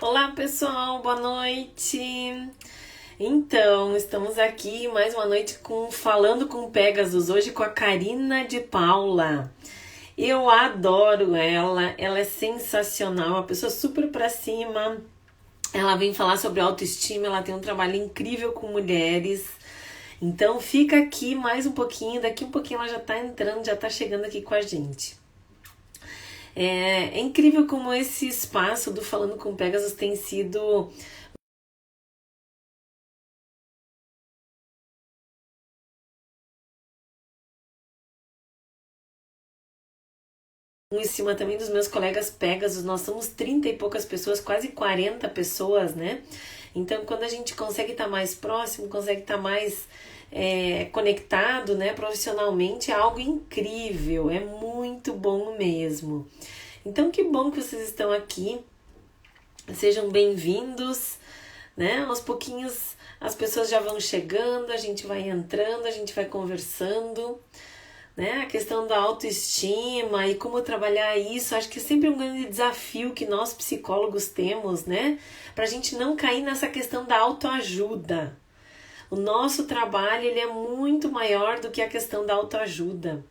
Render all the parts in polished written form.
Olá, pessoal, boa noite. Então, estamos aqui mais uma noite com Falando com Pegasus, hoje com a Karina de Paula. Eu adoro ela é sensacional, uma pessoa super pra cima. Ela vem falar sobre autoestima, ela tem um trabalho incrível com mulheres. Então, fica aqui mais um pouquinho, daqui um pouquinho ela já tá entrando, já tá chegando aqui com a gente. É incrível como esse espaço do Falando com Pegasus tem sido em cima também dos meus colegas Pegasus. Nós somos 30 e poucas pessoas, quase 40 pessoas, né? Então, quando a gente consegue estar mais próximo, consegue estar mais conectado, né, profissionalmente, é algo incrível, é muito bom mesmo. Então, que bom que vocês estão aqui, sejam bem-vindos, né? Aos pouquinhos as pessoas já vão chegando, a gente vai entrando, a gente vai conversando, né? A questão da autoestima e como trabalhar isso, acho que é sempre um grande desafio que nós psicólogos temos, né? Pra gente não cair nessa questão da autoajuda. O nosso trabalho, ele é muito maior do que a questão da autoajuda.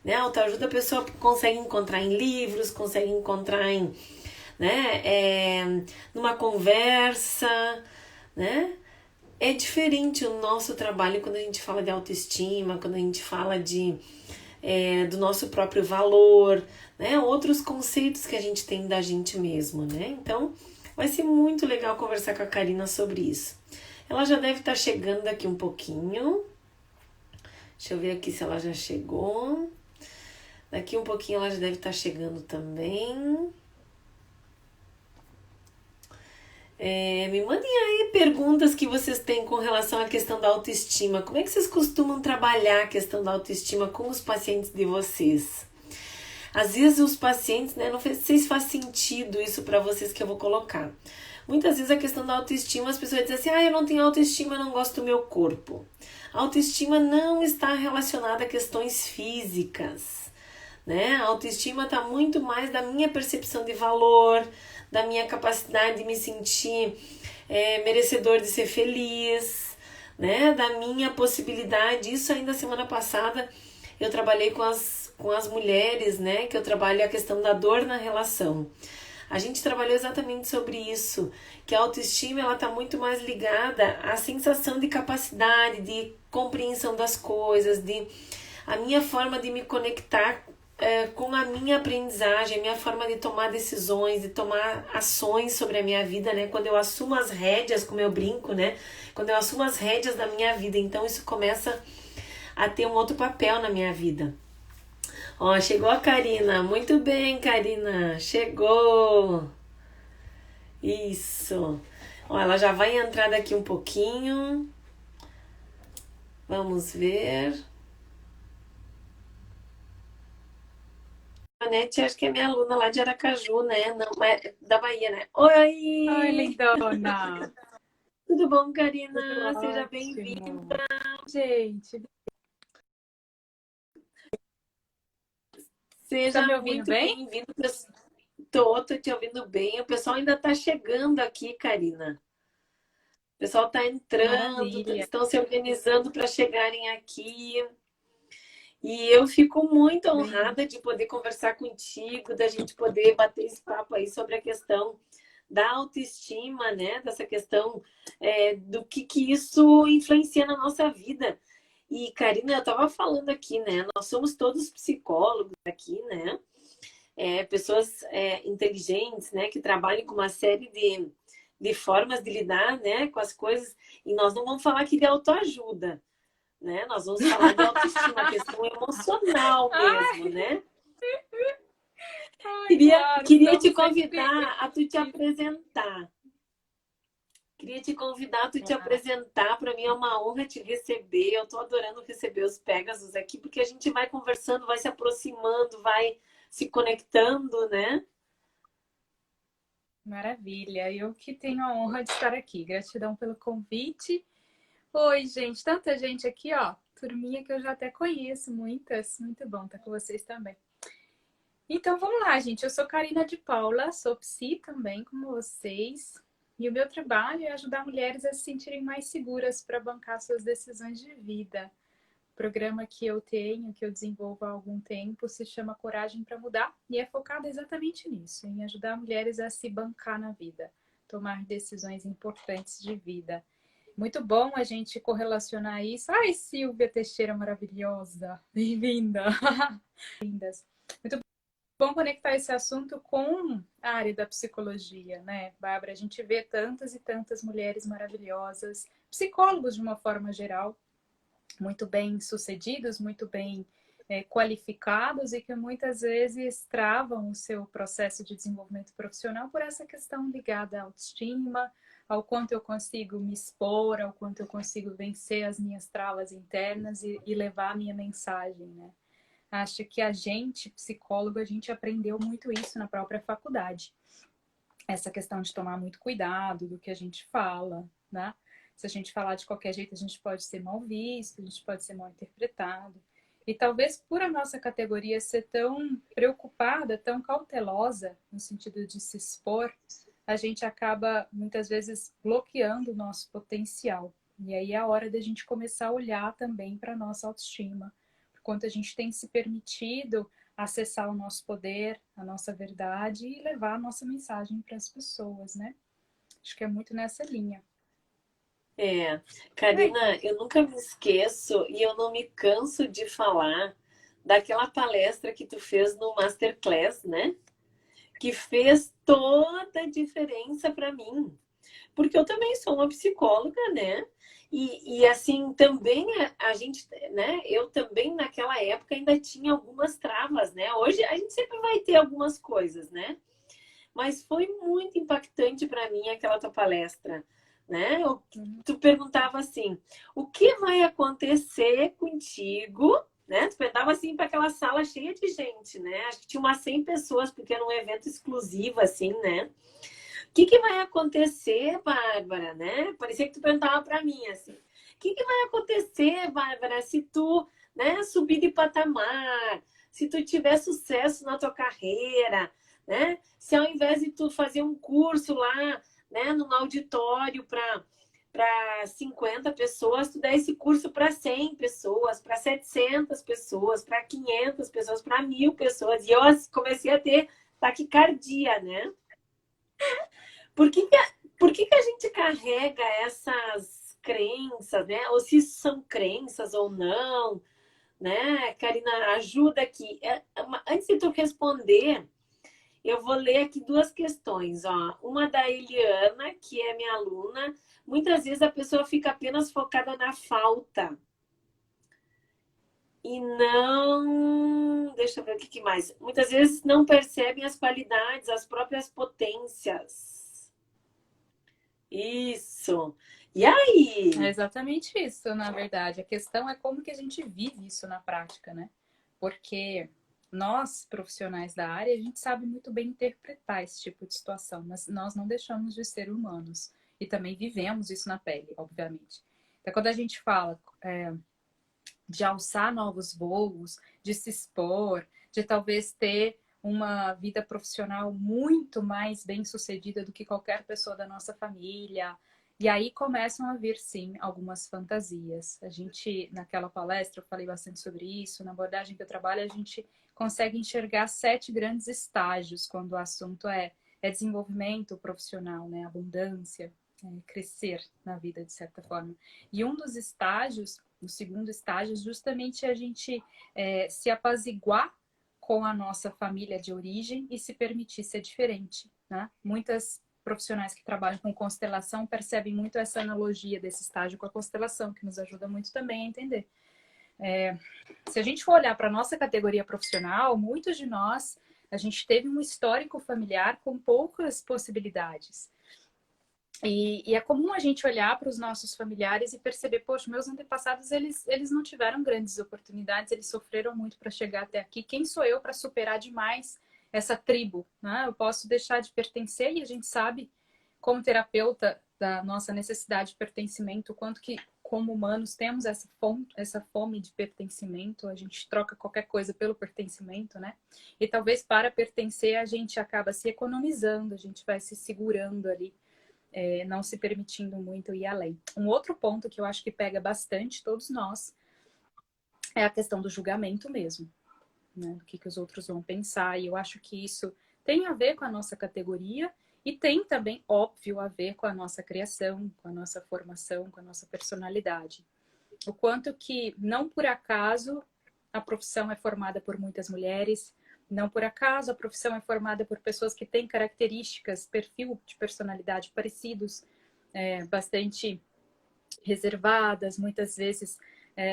Né? A autoajuda a pessoa consegue encontrar em livros, consegue encontrar em, né, numa conversa, né? É diferente o nosso trabalho quando a gente fala de autoestima, quando a gente fala do nosso próprio valor, né? Outros conceitos que a gente tem da gente mesmo, né? Então, vai ser muito legal conversar com a Karina sobre isso. Ela já deve estar chegando daqui um pouquinho. Deixa eu ver aqui se ela já chegou. Daqui um pouquinho ela já deve estar chegando também. Me mandem aí perguntas que vocês têm com relação à questão da autoestima. Como é que vocês costumam trabalhar a questão da autoestima com os pacientes de vocês? Às vezes os pacientes, né, não sei se faz sentido isso para vocês que eu vou colocar. Muitas vezes a questão da autoestima, as pessoas dizem assim, eu não tenho autoestima, eu não gosto do meu corpo. A autoestima não está relacionada a questões físicas, né? A autoestima está muito mais da minha percepção de valor, da minha capacidade de me sentir merecedor de ser feliz, né? Da minha possibilidade. Isso ainda semana passada eu trabalhei com as mulheres, né? Que eu trabalho a questão da dor na relação. A gente trabalhou exatamente sobre isso, que a autoestima ela está muito mais ligada à sensação de capacidade, de compreensão das coisas, de a minha forma de me conectar com a minha aprendizagem, a minha forma de tomar decisões, de tomar ações sobre a minha vida, né? Quando eu assumo as rédeas, como eu brinco, né? Quando eu assumo as rédeas da minha vida, então isso começa a ter um outro papel na minha vida. Ó, chegou a Karina. Muito bem, Karina. Chegou. Isso. Ó, ela já vai entrar daqui um pouquinho. Vamos ver. A Nete, acho que é minha aluna lá de Aracaju, né? Não, é da Bahia, né? Oi, Oi! lindona. Tudo bom, Tudo Karina? Seja bem-vinda. ótimo. Gente, tá Seja me ouvindo muito bem? bem-vindo. Tô te ouvindo bem. O pessoal ainda tá chegando aqui, Karina. O pessoal tá entrando, Maravilha. estão se organizando para chegarem aqui. E eu fico muito Bem, honrada de poder conversar contigo, da gente poder bater esse papo aí sobre a questão da autoestima, né? Dessa questão do que isso influencia na nossa vida. E, Karina, eu estava falando aqui, né? Nós somos todos psicólogos aqui, né? Pessoas inteligentes, né? Que trabalham com uma série de formas de lidar, né? Com as coisas. E nós não vamos falar aqui de autoajuda, né? Nós vamos falar de autoestima, questão emocional mesmo, ai, né? ai, Queria, claro, queria te estamos sempre. convidar a tu te apresentar. Queria te convidar a tu te apresentar. Para mim é uma honra te receber. Eu estou adorando receber os Pegasus aqui, porque a gente vai conversando, vai se aproximando, vai se conectando, né? Maravilha. Eu que tenho a honra de estar aqui. Gratidão pelo convite. Oi, gente, tanta gente aqui, ó. Turminha que eu já até conheço, muitas. Muito bom estar com vocês também. Então vamos lá, gente. Eu sou Karina de Paula, sou psi também, como vocês. E o meu trabalho é ajudar mulheres a se sentirem mais seguras para bancar suas decisões de vida. O programa que eu tenho, que eu desenvolvo há algum tempo, se chama Coragem para Mudar e é focado exatamente nisso, em ajudar mulheres a se bancar na vida, tomar decisões importantes de vida. Muito bom a gente correlacionar isso. Ai, Silvia Teixeira maravilhosa, bem-vinda. Muito bom conectar esse assunto com a área da psicologia, né, Bárbara? A gente vê tantas e tantas mulheres maravilhosas, psicólogos de uma forma geral, muito bem sucedidos, muito bem qualificados e que muitas vezes travam o seu processo de desenvolvimento profissional por essa questão ligada à autoestima, ao quanto eu consigo me expor, ao quanto eu consigo vencer as minhas travas internas e levar a minha mensagem, né? Acho que a gente, psicólogo, a gente aprendeu muito isso na própria faculdade. Essa questão de tomar muito cuidado do que a gente fala, né? Se a gente falar de qualquer jeito, a gente pode ser mal visto, a gente pode ser mal interpretado. E talvez por a nossa categoria ser tão preocupada, tão cautelosa, no sentido de se expor, a gente acaba muitas vezes bloqueando o nosso potencial. E aí é a hora da gente começar a olhar também para a nossa autoestima, por quanto a gente tem se permitido acessar o nosso poder, a nossa verdade e levar a nossa mensagem para as pessoas, né? Acho que é muito nessa linha. Ai, Karina, eu nunca me esqueço e eu não me canso de falar daquela palestra que tu fez no Masterclass, né? Que fez toda a diferença para mim. Porque eu também sou uma psicóloga, né? E assim, também a gente, né? Eu também naquela época ainda tinha algumas travas, né? Hoje a gente sempre vai ter algumas coisas, né? Mas foi muito impactante para mim aquela tua palestra, né? Tu perguntava assim, o que vai acontecer contigo, né? Tu perguntava assim para aquela sala cheia de gente, né? Acho que tinha umas 100 pessoas, porque era um evento exclusivo, assim, né? O que vai acontecer, Bárbara, né? Parecia que tu perguntava para mim, assim, o que vai acontecer, Bárbara, se tu, né, subir de patamar, se tu tiver sucesso na tua carreira, né? Se ao invés de tu fazer um curso lá, né, num auditório para 50 pessoas, tu der esse curso para 100 pessoas, para 700 pessoas, para 500 pessoas, para 1.000 pessoas. E eu comecei a ter taquicardia, né? Por que, que a gente carrega essas crenças, né? Ou se são crenças ou não, né? Karina, ajuda aqui. Antes de tu responder, eu vou ler aqui duas questões, ó. Uma da Eliana, que é minha aluna. Muitas vezes a pessoa fica apenas focada na falta. E não. Deixa eu ver o que mais. Muitas vezes não percebem as qualidades, as próprias potências. Isso. E é aí? exatamente isso, na verdade. A questão é como que a gente vive isso na prática, né? Porque nós, profissionais da área, a gente sabe muito bem interpretar esse tipo de situação, mas nós não deixamos de ser humanos. E também vivemos isso na pele, obviamente. Então, quando a gente fala de alçar novos voos, de se expor, de talvez ter uma vida profissional muito mais bem-sucedida do que qualquer pessoa da nossa família. E aí começam a vir, sim, algumas fantasias. A gente, naquela palestra, eu falei bastante sobre isso. Na abordagem que eu trabalho, a gente consegue enxergar 7 grandes estágios quando o assunto é desenvolvimento profissional, né? Abundância, crescer na vida, de certa forma. E um dos estágios, o segundo estágio, justamente a gente se apaziguar com a nossa família de origem e se permitir ser diferente, né? Muitas profissionais que trabalham com constelação percebem muito essa analogia desse estágio com a constelação, que nos ajuda muito também a entender. Se a gente for olhar para a nossa categoria profissional, muitos de nós, a gente teve um histórico familiar com poucas possibilidades. E é comum a gente olhar para os nossos familiares e perceber, poxa, meus antepassados, eles não tiveram grandes oportunidades, eles sofreram muito para chegar até aqui. Quem sou eu para superar demais essa tribo, né? Eu posso deixar de pertencer e a gente sabe, como terapeuta, da nossa necessidade de pertencimento, o quanto que como humanos, temos essa fome de pertencimento, a gente troca qualquer coisa pelo pertencimento, né? E talvez para pertencer a gente acaba se economizando, a gente vai se segurando ali, não se permitindo muito ir além. Um outro ponto que eu acho que pega bastante todos nós é a questão do julgamento mesmo, né? O que os outros vão pensar, e eu acho que isso tem a ver com a nossa categoria e tem também, óbvio, a ver com a nossa criação, com a nossa formação, com a nossa personalidade. O quanto que, não por acaso, a profissão é formada por muitas mulheres, não por acaso a profissão é formada por pessoas que têm características, perfil de personalidade parecidos, bastante reservadas, muitas vezes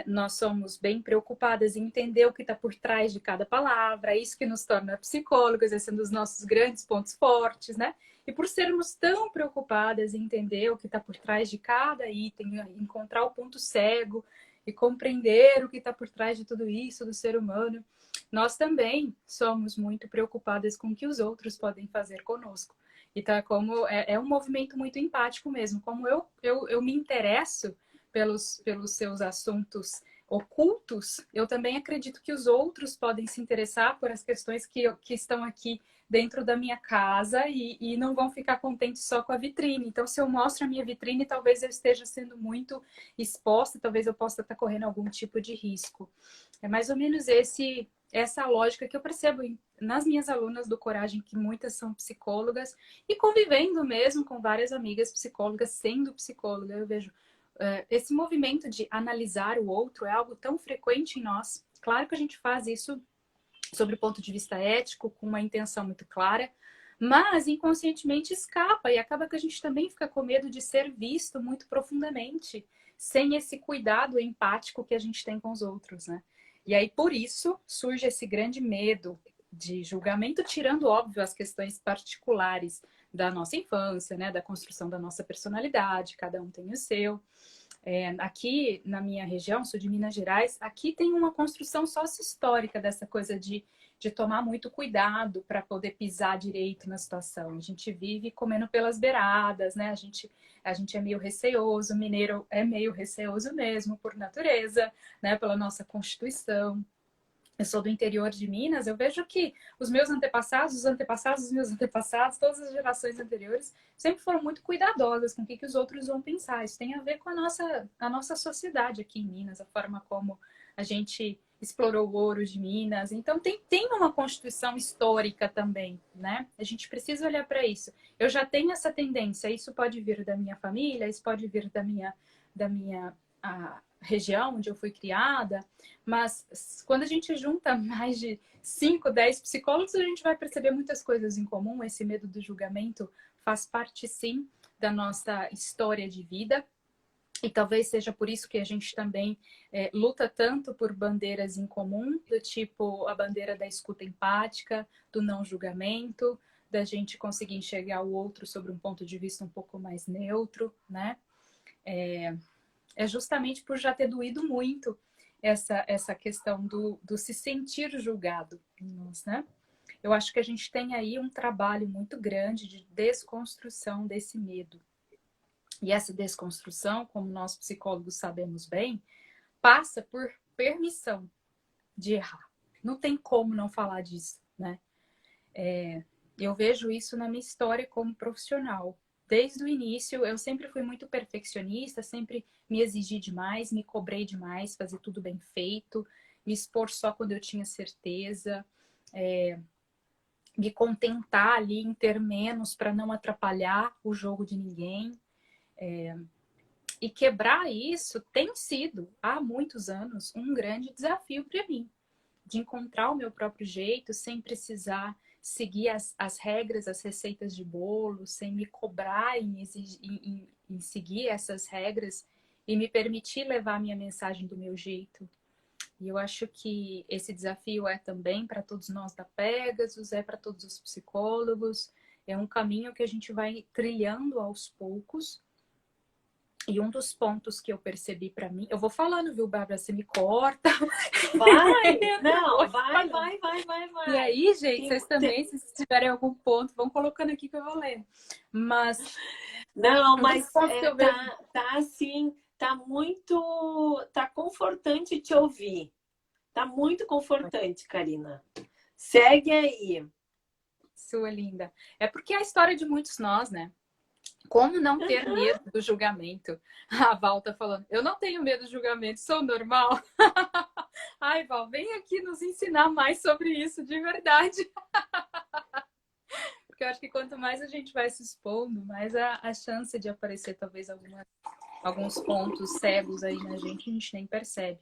nós somos bem preocupadas em entender o que está por trás de cada palavra, isso que nos torna psicólogas, esse é um dos nossos grandes pontos fortes, né? E por sermos tão preocupadas em entender o que está por trás de cada item, encontrar o ponto cego e compreender o que está por trás de tudo isso do ser humano, nós também somos muito preocupadas com o que os outros podem fazer conosco. Então, é um movimento muito empático mesmo. Como eu me interesso pelos seus assuntos ocultos, eu também acredito que os outros podem se interessar por as questões que estão aqui dentro da minha casa e não vão ficar contentes só com a vitrine. Então, se eu mostro a minha vitrine, talvez eu esteja sendo muito exposta, talvez eu possa estar correndo algum tipo de risco. É mais ou menos essa lógica que eu percebo nas minhas alunas do Coragem, que muitas são psicólogas, e convivendo mesmo com várias amigas psicólogas, sendo psicóloga, eu vejo esse movimento de analisar o outro é algo tão frequente em nós. Claro que a gente faz isso sobre o ponto de vista ético, com uma intenção muito clara, mas inconscientemente escapa e acaba que a gente também fica com medo de ser visto muito profundamente, sem esse cuidado empático que a gente tem com os outros, né? E aí, por isso, surge esse grande medo de julgamento, tirando, óbvio, as questões particulares da nossa infância, né? Da construção da nossa personalidade, cada um tem o seu. Aqui na minha região, sul de Minas Gerais, aqui tem uma construção sócio-histórica dessa coisa de tomar muito cuidado para poder pisar direito na situação. A gente vive comendo pelas beiradas, né? A gente é meio receoso, o mineiro é meio receoso mesmo, por natureza, né? Pela nossa Constituição. Eu sou do interior de Minas, eu vejo que os meus antepassados, os antepassados dos meus antepassados, todas as gerações anteriores, sempre foram muito cuidadosas com o que os outros vão pensar. Isso tem a ver com a nossa sociedade aqui em Minas, a forma como a gente explorou o ouro de Minas. Então, tem uma constituição histórica também, né? A gente precisa olhar para isso. Eu já tenho essa tendência, isso pode vir da minha família, isso pode vir da minha região onde eu fui criada, mas quando a gente junta mais de 5, 10 psicólogos, a gente vai perceber muitas coisas em comum. Esse medo do julgamento faz parte, sim, da nossa história de vida. E talvez seja por isso que a gente também luta tanto por bandeiras em comum, do tipo a bandeira da escuta empática, do não julgamento, da gente conseguir enxergar o outro sobre um ponto de vista um pouco mais neutro, né? É justamente por já ter doído muito essa questão do se sentir julgado em nós, né? Eu acho que a gente tem aí um trabalho muito grande de desconstrução desse medo. E essa desconstrução, como nós psicólogos sabemos bem, passa por permissão de errar. Não tem como não falar disso, né? Eu vejo isso na minha história como profissional. Desde o início, eu sempre fui muito perfeccionista, sempre me exigi demais, me cobrei demais, fazer tudo bem feito, me expor só quando eu tinha certeza, me contentar ali em ter menos para não atrapalhar o jogo de ninguém. E quebrar isso tem sido, há muitos anos, um grande desafio para mim, de encontrar o meu próprio jeito sem precisar seguir as regras, as receitas de bolo, sem me cobrar em seguir essas regras e me permitir levar a minha mensagem do meu jeito. E eu acho que esse desafio é também para todos nós da Pegasus, é para todos os psicólogos, é um caminho que a gente vai trilhando aos poucos. E um dos pontos que eu percebi para mim, eu vou falando, viu, Bárbara? Você me corta. Vai! Não, vai. E aí, gente, vocês também, se tiverem algum ponto, vão colocando aqui que eu vou ler. Mas. Não, mas tá assim, Tá confortante te ouvir. Tá muito confortante, Karina. Segue aí. Sua linda. É porque é a história de muitos nós, né? Como não ter medo do julgamento? A Val tá falando, eu não tenho medo do julgamento, sou normal. Ai, Val, vem aqui nos ensinar mais sobre isso, de verdade. Porque eu acho que quanto mais a gente vai se expondo, mais a chance de aparecer talvez alguns pontos cegos aí na gente, a gente nem percebe.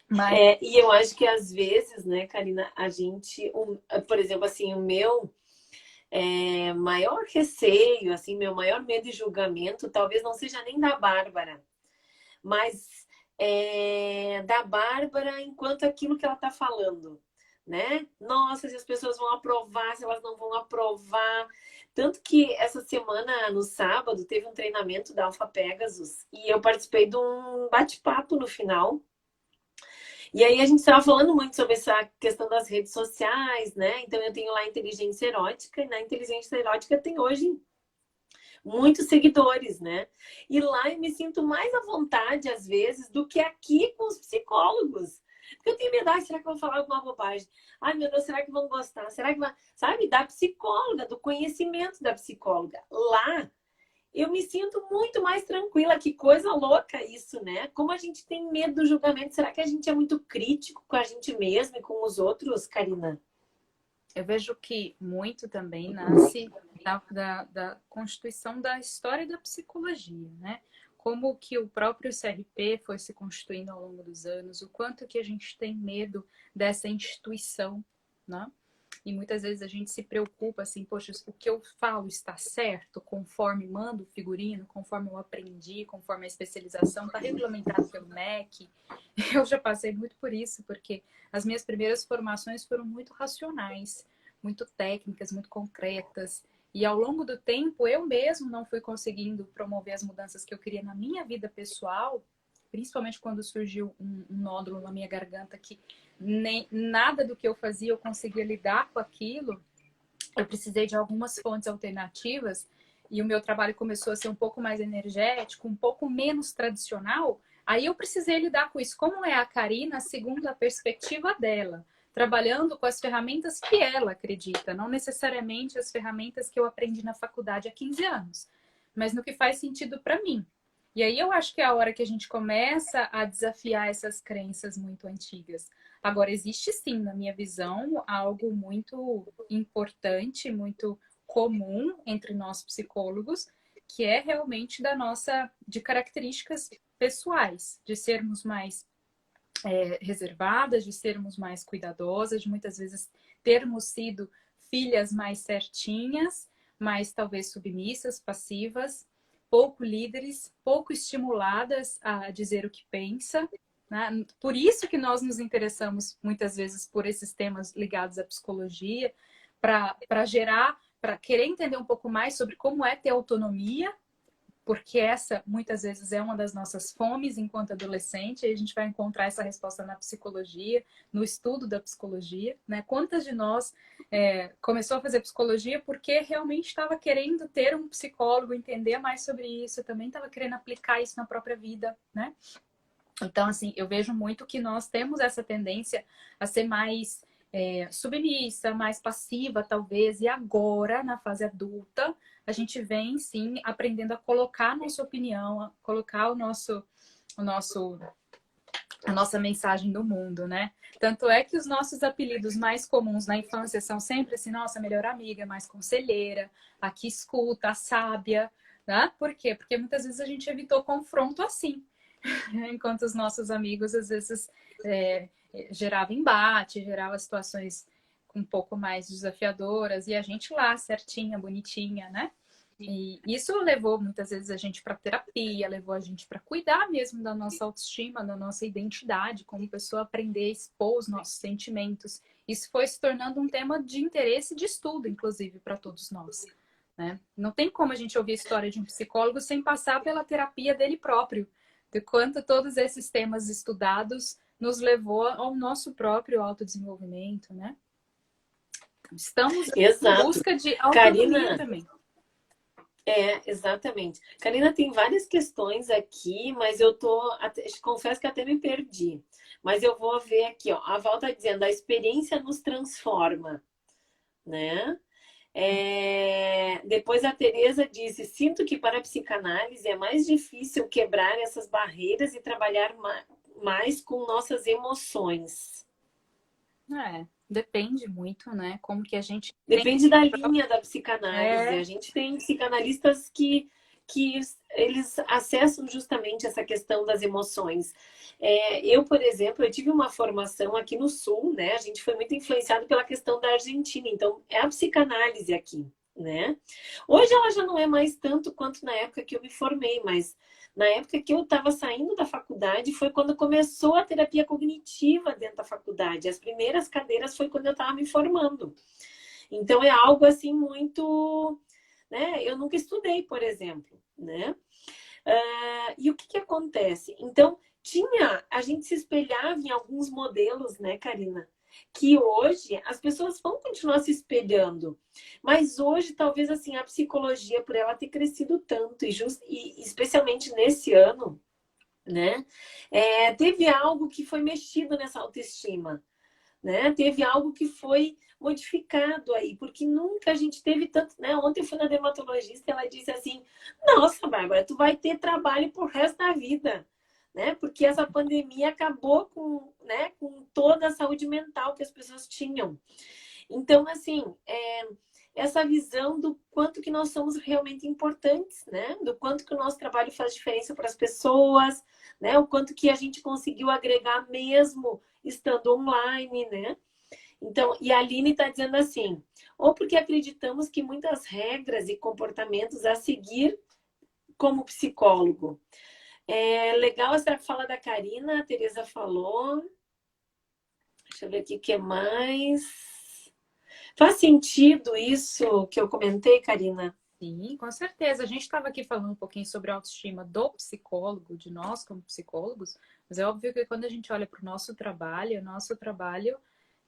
Mas... E eu acho que às vezes, né, Karina, a gente, por exemplo, assim, o meu maior receio, assim, meu maior medo de julgamento, talvez não seja nem da Bárbara, mas da Bárbara enquanto aquilo que ela está falando, né? Nossa, se as pessoas vão aprovar, se elas não vão aprovar. Tanto que essa semana, no sábado, teve um treinamento da Alpha Pegasus e eu participei de um bate-papo no final. E aí a gente estava falando muito sobre essa questão das redes sociais, né? Então eu tenho lá a inteligência erótica, e na inteligência erótica tem hoje muitos seguidores, né? E lá eu me sinto mais à vontade, às vezes, do que aqui com os psicólogos. Porque eu tenho medo, será que vão falar alguma bobagem? Ai, meu Deus, será que vão gostar? Será que vai... Sabe, da psicóloga, do conhecimento da psicóloga. Lá, eu me sinto muito mais tranquila. Que coisa louca isso, né? Como a gente tem medo do julgamento. Será que a gente é muito crítico com a gente mesmo e com os outros, Karina? Eu vejo que muito também nasce da constituição da história da psicologia, né? Como que o próprio CRP foi se constituindo ao longo dos anos, o quanto que a gente tem medo dessa instituição, né? E muitas vezes a gente se preocupa assim, poxa, o que eu falo está certo, conforme manda o figurino, conforme eu aprendi, conforme a especialização, está regulamentado pelo MEC. Eu já passei muito por isso, porque as minhas primeiras formações foram muito racionais, muito técnicas, muito concretas. E ao longo do tempo, eu mesmo não fui conseguindo promover as mudanças que eu queria na minha vida pessoal, principalmente quando surgiu um nódulo na minha garganta que nem nada do que eu fazia eu conseguia lidar com aquilo. Eu precisei de algumas fontes alternativas e o meu trabalho começou a ser um pouco mais energético, um pouco menos tradicional. Aí eu precisei lidar com isso. Como é a Karina, segundo a perspectiva dela, trabalhando com as ferramentas que ela acredita, não necessariamente as ferramentas que eu aprendi na faculdade há 15 anos, mas no que faz sentido para mim. E aí eu acho que é a hora que a gente começa a desafiar essas crenças muito antigas. Agora, existe sim, na minha visão, algo muito importante, muito comum entre nós psicólogos, que é realmente de características pessoais, de sermos mais reservadas, de sermos mais cuidadosas, de muitas vezes termos sido filhas mais certinhas, mais talvez submissas, passivas, pouco líderes, pouco estimuladas a dizer o que pensa, né? Por isso que nós nos interessamos muitas vezes por esses temas ligados à psicologia, para querer entender um pouco mais sobre como é ter autonomia, porque essa muitas vezes é uma das nossas fomes enquanto adolescente, e a gente vai encontrar essa resposta na psicologia, no estudo da psicologia, né? Quantas de nós começou a fazer psicologia porque realmente estava querendo ter um psicólogo, entender mais sobre isso, também estava querendo aplicar isso na própria vida, né? Então, assim, eu vejo muito que nós temos essa tendência a ser mais submissa, mais passiva, talvez, e agora, na fase adulta, a gente vem, sim, aprendendo a colocar a nossa opinião, a colocar a nossa mensagem no mundo, né? Tanto é que os nossos apelidos mais comuns na infância são sempre assim, nossa melhor amiga, mais conselheira, a que escuta, a sábia, né? Por quê? Porque muitas vezes a gente evitou confronto assim, enquanto os nossos amigos às vezes gerava embate, gerava situações um pouco mais desafiadoras, e a gente lá, certinha, bonitinha, né? E isso levou muitas vezes a gente para terapia, levou a gente para cuidar mesmo da nossa autoestima, da nossa identidade, como pessoa, aprender a expor os nossos sentimentos. Isso foi se tornando um tema de interesse e de estudo, inclusive, para todos nós, né? Não tem como a gente ouvir a história de um psicólogo sem passar pela terapia dele próprio, de quanto todos esses temas estudados nos levou ao nosso próprio autodesenvolvimento, né? Estamos em Exato. busca de autonomia Karina, também. Exatamente. Karina, tem várias questões aqui, mas eu confesso que até me perdi. Mas eu vou ver aqui, ó. A Val está dizendo, a experiência nos transforma, né? Depois a Tereza disse, sinto que para a psicanálise é mais difícil quebrar essas barreiras e trabalhar mais com nossas emoções. Depende muito, né? Como que a gente Depende da linha da psicanálise. é, A gente tem psicanalistas que eles acessam justamente essa questão das emoções. Eu, por exemplo, eu tive uma formação aqui no Sul, né? A gente foi muito influenciado pela questão da Argentina, então é a psicanálise aqui, né? Hoje ela já não é mais tanto quanto na época que eu me formei, mas na época que eu estava saindo da faculdade foi quando começou a terapia cognitiva dentro da faculdade. As primeiras cadeiras foi quando eu estava me formando. Então é algo assim muito, né? Eu nunca estudei, por exemplo, né? E o que que acontece? Então a gente se espelhava em alguns modelos, né, Karina? Que hoje as pessoas vão continuar se espelhando, mas hoje talvez assim a psicologia por ela ter crescido tanto e especialmente nesse ano, né? Teve algo que foi mexido nessa autoestima, né? Teve algo que foi modificado aí, porque nunca a gente teve tanto, né? Ontem eu fui na dermatologista e ela disse assim: Nossa, Bárbara, tu vai ter trabalho pro resto da vida, né? Porque essa pandemia acabou com, né, com toda a saúde mental que as pessoas tinham. Então, assim, essa visão do quanto que nós somos realmente importantes, né? Do quanto que o nosso trabalho faz diferença para as pessoas, né? O quanto que a gente conseguiu agregar mesmo estando online, né? Então, e a Aline está dizendo assim, ou porque acreditamos que muitas regras e comportamentos a seguir como psicólogo. Legal essa fala da Karina, a Tereza falou. Deixa eu ver aqui o que mais. Faz sentido isso que eu comentei, Karina? sim, com certeza. A gente estava aqui falando um pouquinho sobre a autoestima do psicólogo, de nós como psicólogos, mas é óbvio que quando a gente olha para o nosso trabalho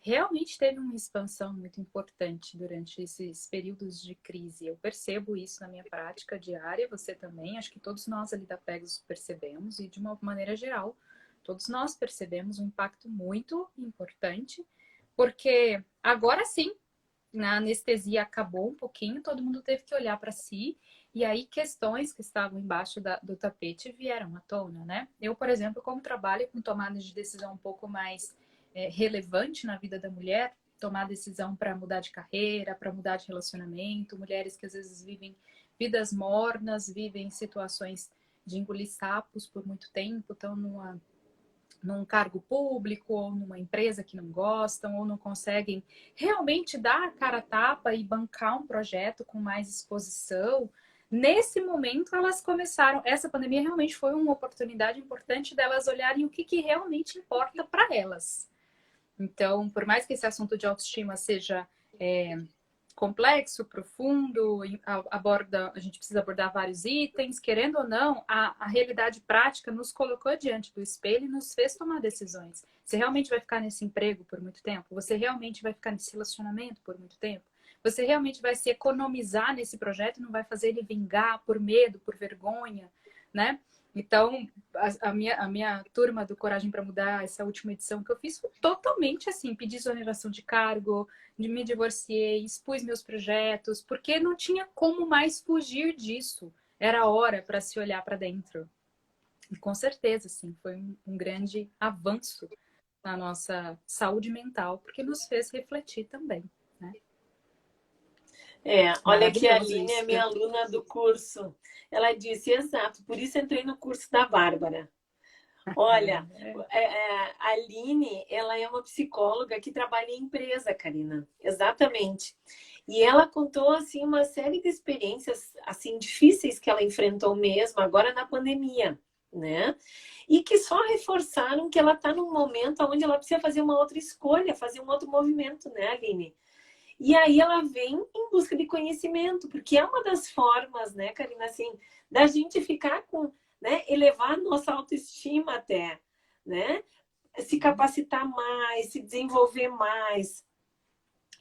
realmente teve uma expansão muito importante durante esses períodos de crise. Eu percebo isso na minha prática diária, você também, acho que todos nós ali da Pegasus percebemos, e de uma maneira geral, todos nós percebemos um impacto muito importante, porque agora sim, na anestesia acabou um pouquinho, todo mundo teve que olhar para si, e aí questões que estavam embaixo do tapete vieram à tona, né? Eu, por exemplo, como trabalho com tomada de decisão um pouco mais relevante na vida da mulher, tomar decisão para mudar de carreira, para mudar de relacionamento, mulheres que às vezes vivem vidas mornas, vivem situações de engolir sapos por muito tempo, estão num cargo público ou numa empresa que não gostam ou não conseguem realmente dar a cara a tapa e bancar um projeto com mais exposição. Nesse momento, elas começaram. Essa pandemia realmente foi uma oportunidade importante delas olharem o que realmente importa para elas. Então, por mais que esse assunto de autoestima seja complexo, profundo, a gente precisa abordar vários itens, querendo ou não, a realidade prática nos colocou diante do espelho e nos fez tomar decisões. Você realmente vai ficar nesse emprego por muito tempo? Você realmente vai ficar nesse relacionamento por muito tempo? Você realmente vai se economizar nesse projeto e não vai fazer ele vingar por medo, por vergonha, né? Então, a minha turma do Coragem para Mudar, essa última edição que eu fiz, foi totalmente assim, pedi exoneração de cargo, me divorciei, expus meus projetos, porque não tinha como mais fugir disso. Era hora para se olhar para dentro. E com certeza, sim, foi um grande avanço na nossa saúde mental, porque nos fez refletir também, né? Olha que a Maravilhoso Aline é isso. minha aluna do curso. Ela disse, exato, por isso entrei no curso da Bárbara. Olha, a Aline, ela é uma psicóloga que trabalha em empresa, Karina. Exatamente. E ela contou, assim, uma série de experiências, assim, difíceis que ela enfrentou mesmo agora na pandemia, né? E que só reforçaram que ela está num momento onde ela precisa fazer uma outra escolha, fazer um outro movimento, né, Aline? E aí ela vem em busca de conhecimento, porque é uma das formas, né, Karina, assim, da gente ficar com, né, elevar a nossa autoestima até, né? Se capacitar mais, se desenvolver mais,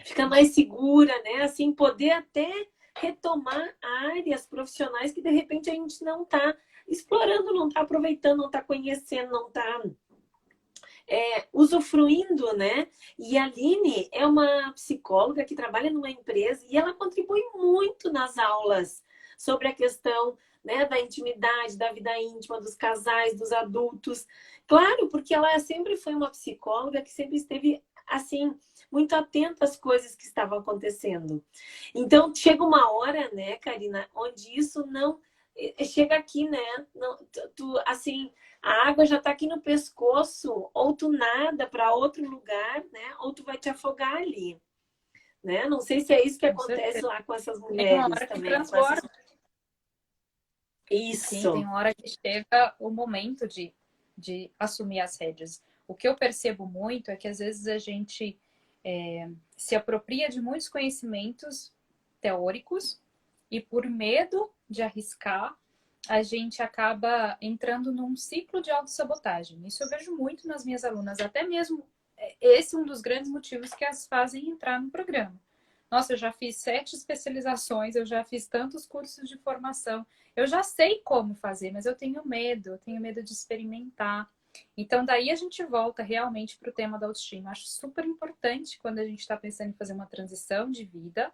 ficar mais segura, né? Assim, poder até retomar áreas profissionais que de repente a gente não está explorando, não está aproveitando, não está conhecendo, não está usufruindo, né? E a Aline é uma psicóloga que trabalha numa empresa e ela contribui muito nas aulas sobre a questão, né, da intimidade, da vida íntima, dos casais, dos adultos. Claro, porque ela sempre foi uma psicóloga que sempre esteve assim muito atenta às coisas que estavam acontecendo. Então chega uma hora, né, Karina, onde isso não chega aqui, né? Não, assim, a água já está aqui no pescoço, ou tu nada para outro lugar, né? Ou tu vai te afogar ali, né? Não sei se é isso que Com acontece certeza. lá com essas Tem uma mulheres hora que também, com essas... transborda. Sim, tem Isso. uma hora que chega o momento de assumir as rédeas. O que eu percebo muito é que às vezes a gente se apropria de muitos conhecimentos teóricos e por medo de arriscar, a gente acaba entrando num ciclo de autossabotagem. Isso eu vejo muito nas minhas alunas, até mesmo esse é um dos grandes motivos que as fazem entrar no programa. Nossa, eu já fiz 7 especializações, eu já fiz tantos cursos de formação, eu já sei como fazer, mas eu tenho medo de experimentar. Então, daí a gente volta realmente para o tema da autoestima. Acho super importante quando a gente está pensando em fazer uma transição de vida,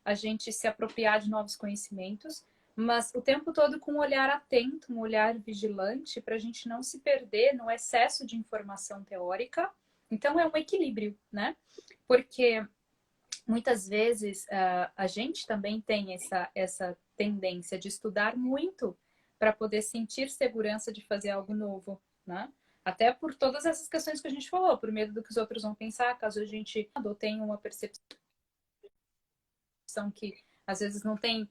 a gente se apropriar de novos conhecimentos, mas o tempo todo com um olhar atento, um olhar vigilante, para a gente não se perder no excesso de informação teórica. Então, é um equilíbrio, né? Porque muitas vezes a gente também tem essa tendência de estudar muito para poder sentir segurança de fazer algo novo, né? Até por todas essas questões que a gente falou, por medo do que os outros vão pensar, caso a gente tenha uma percepção que às vezes não tem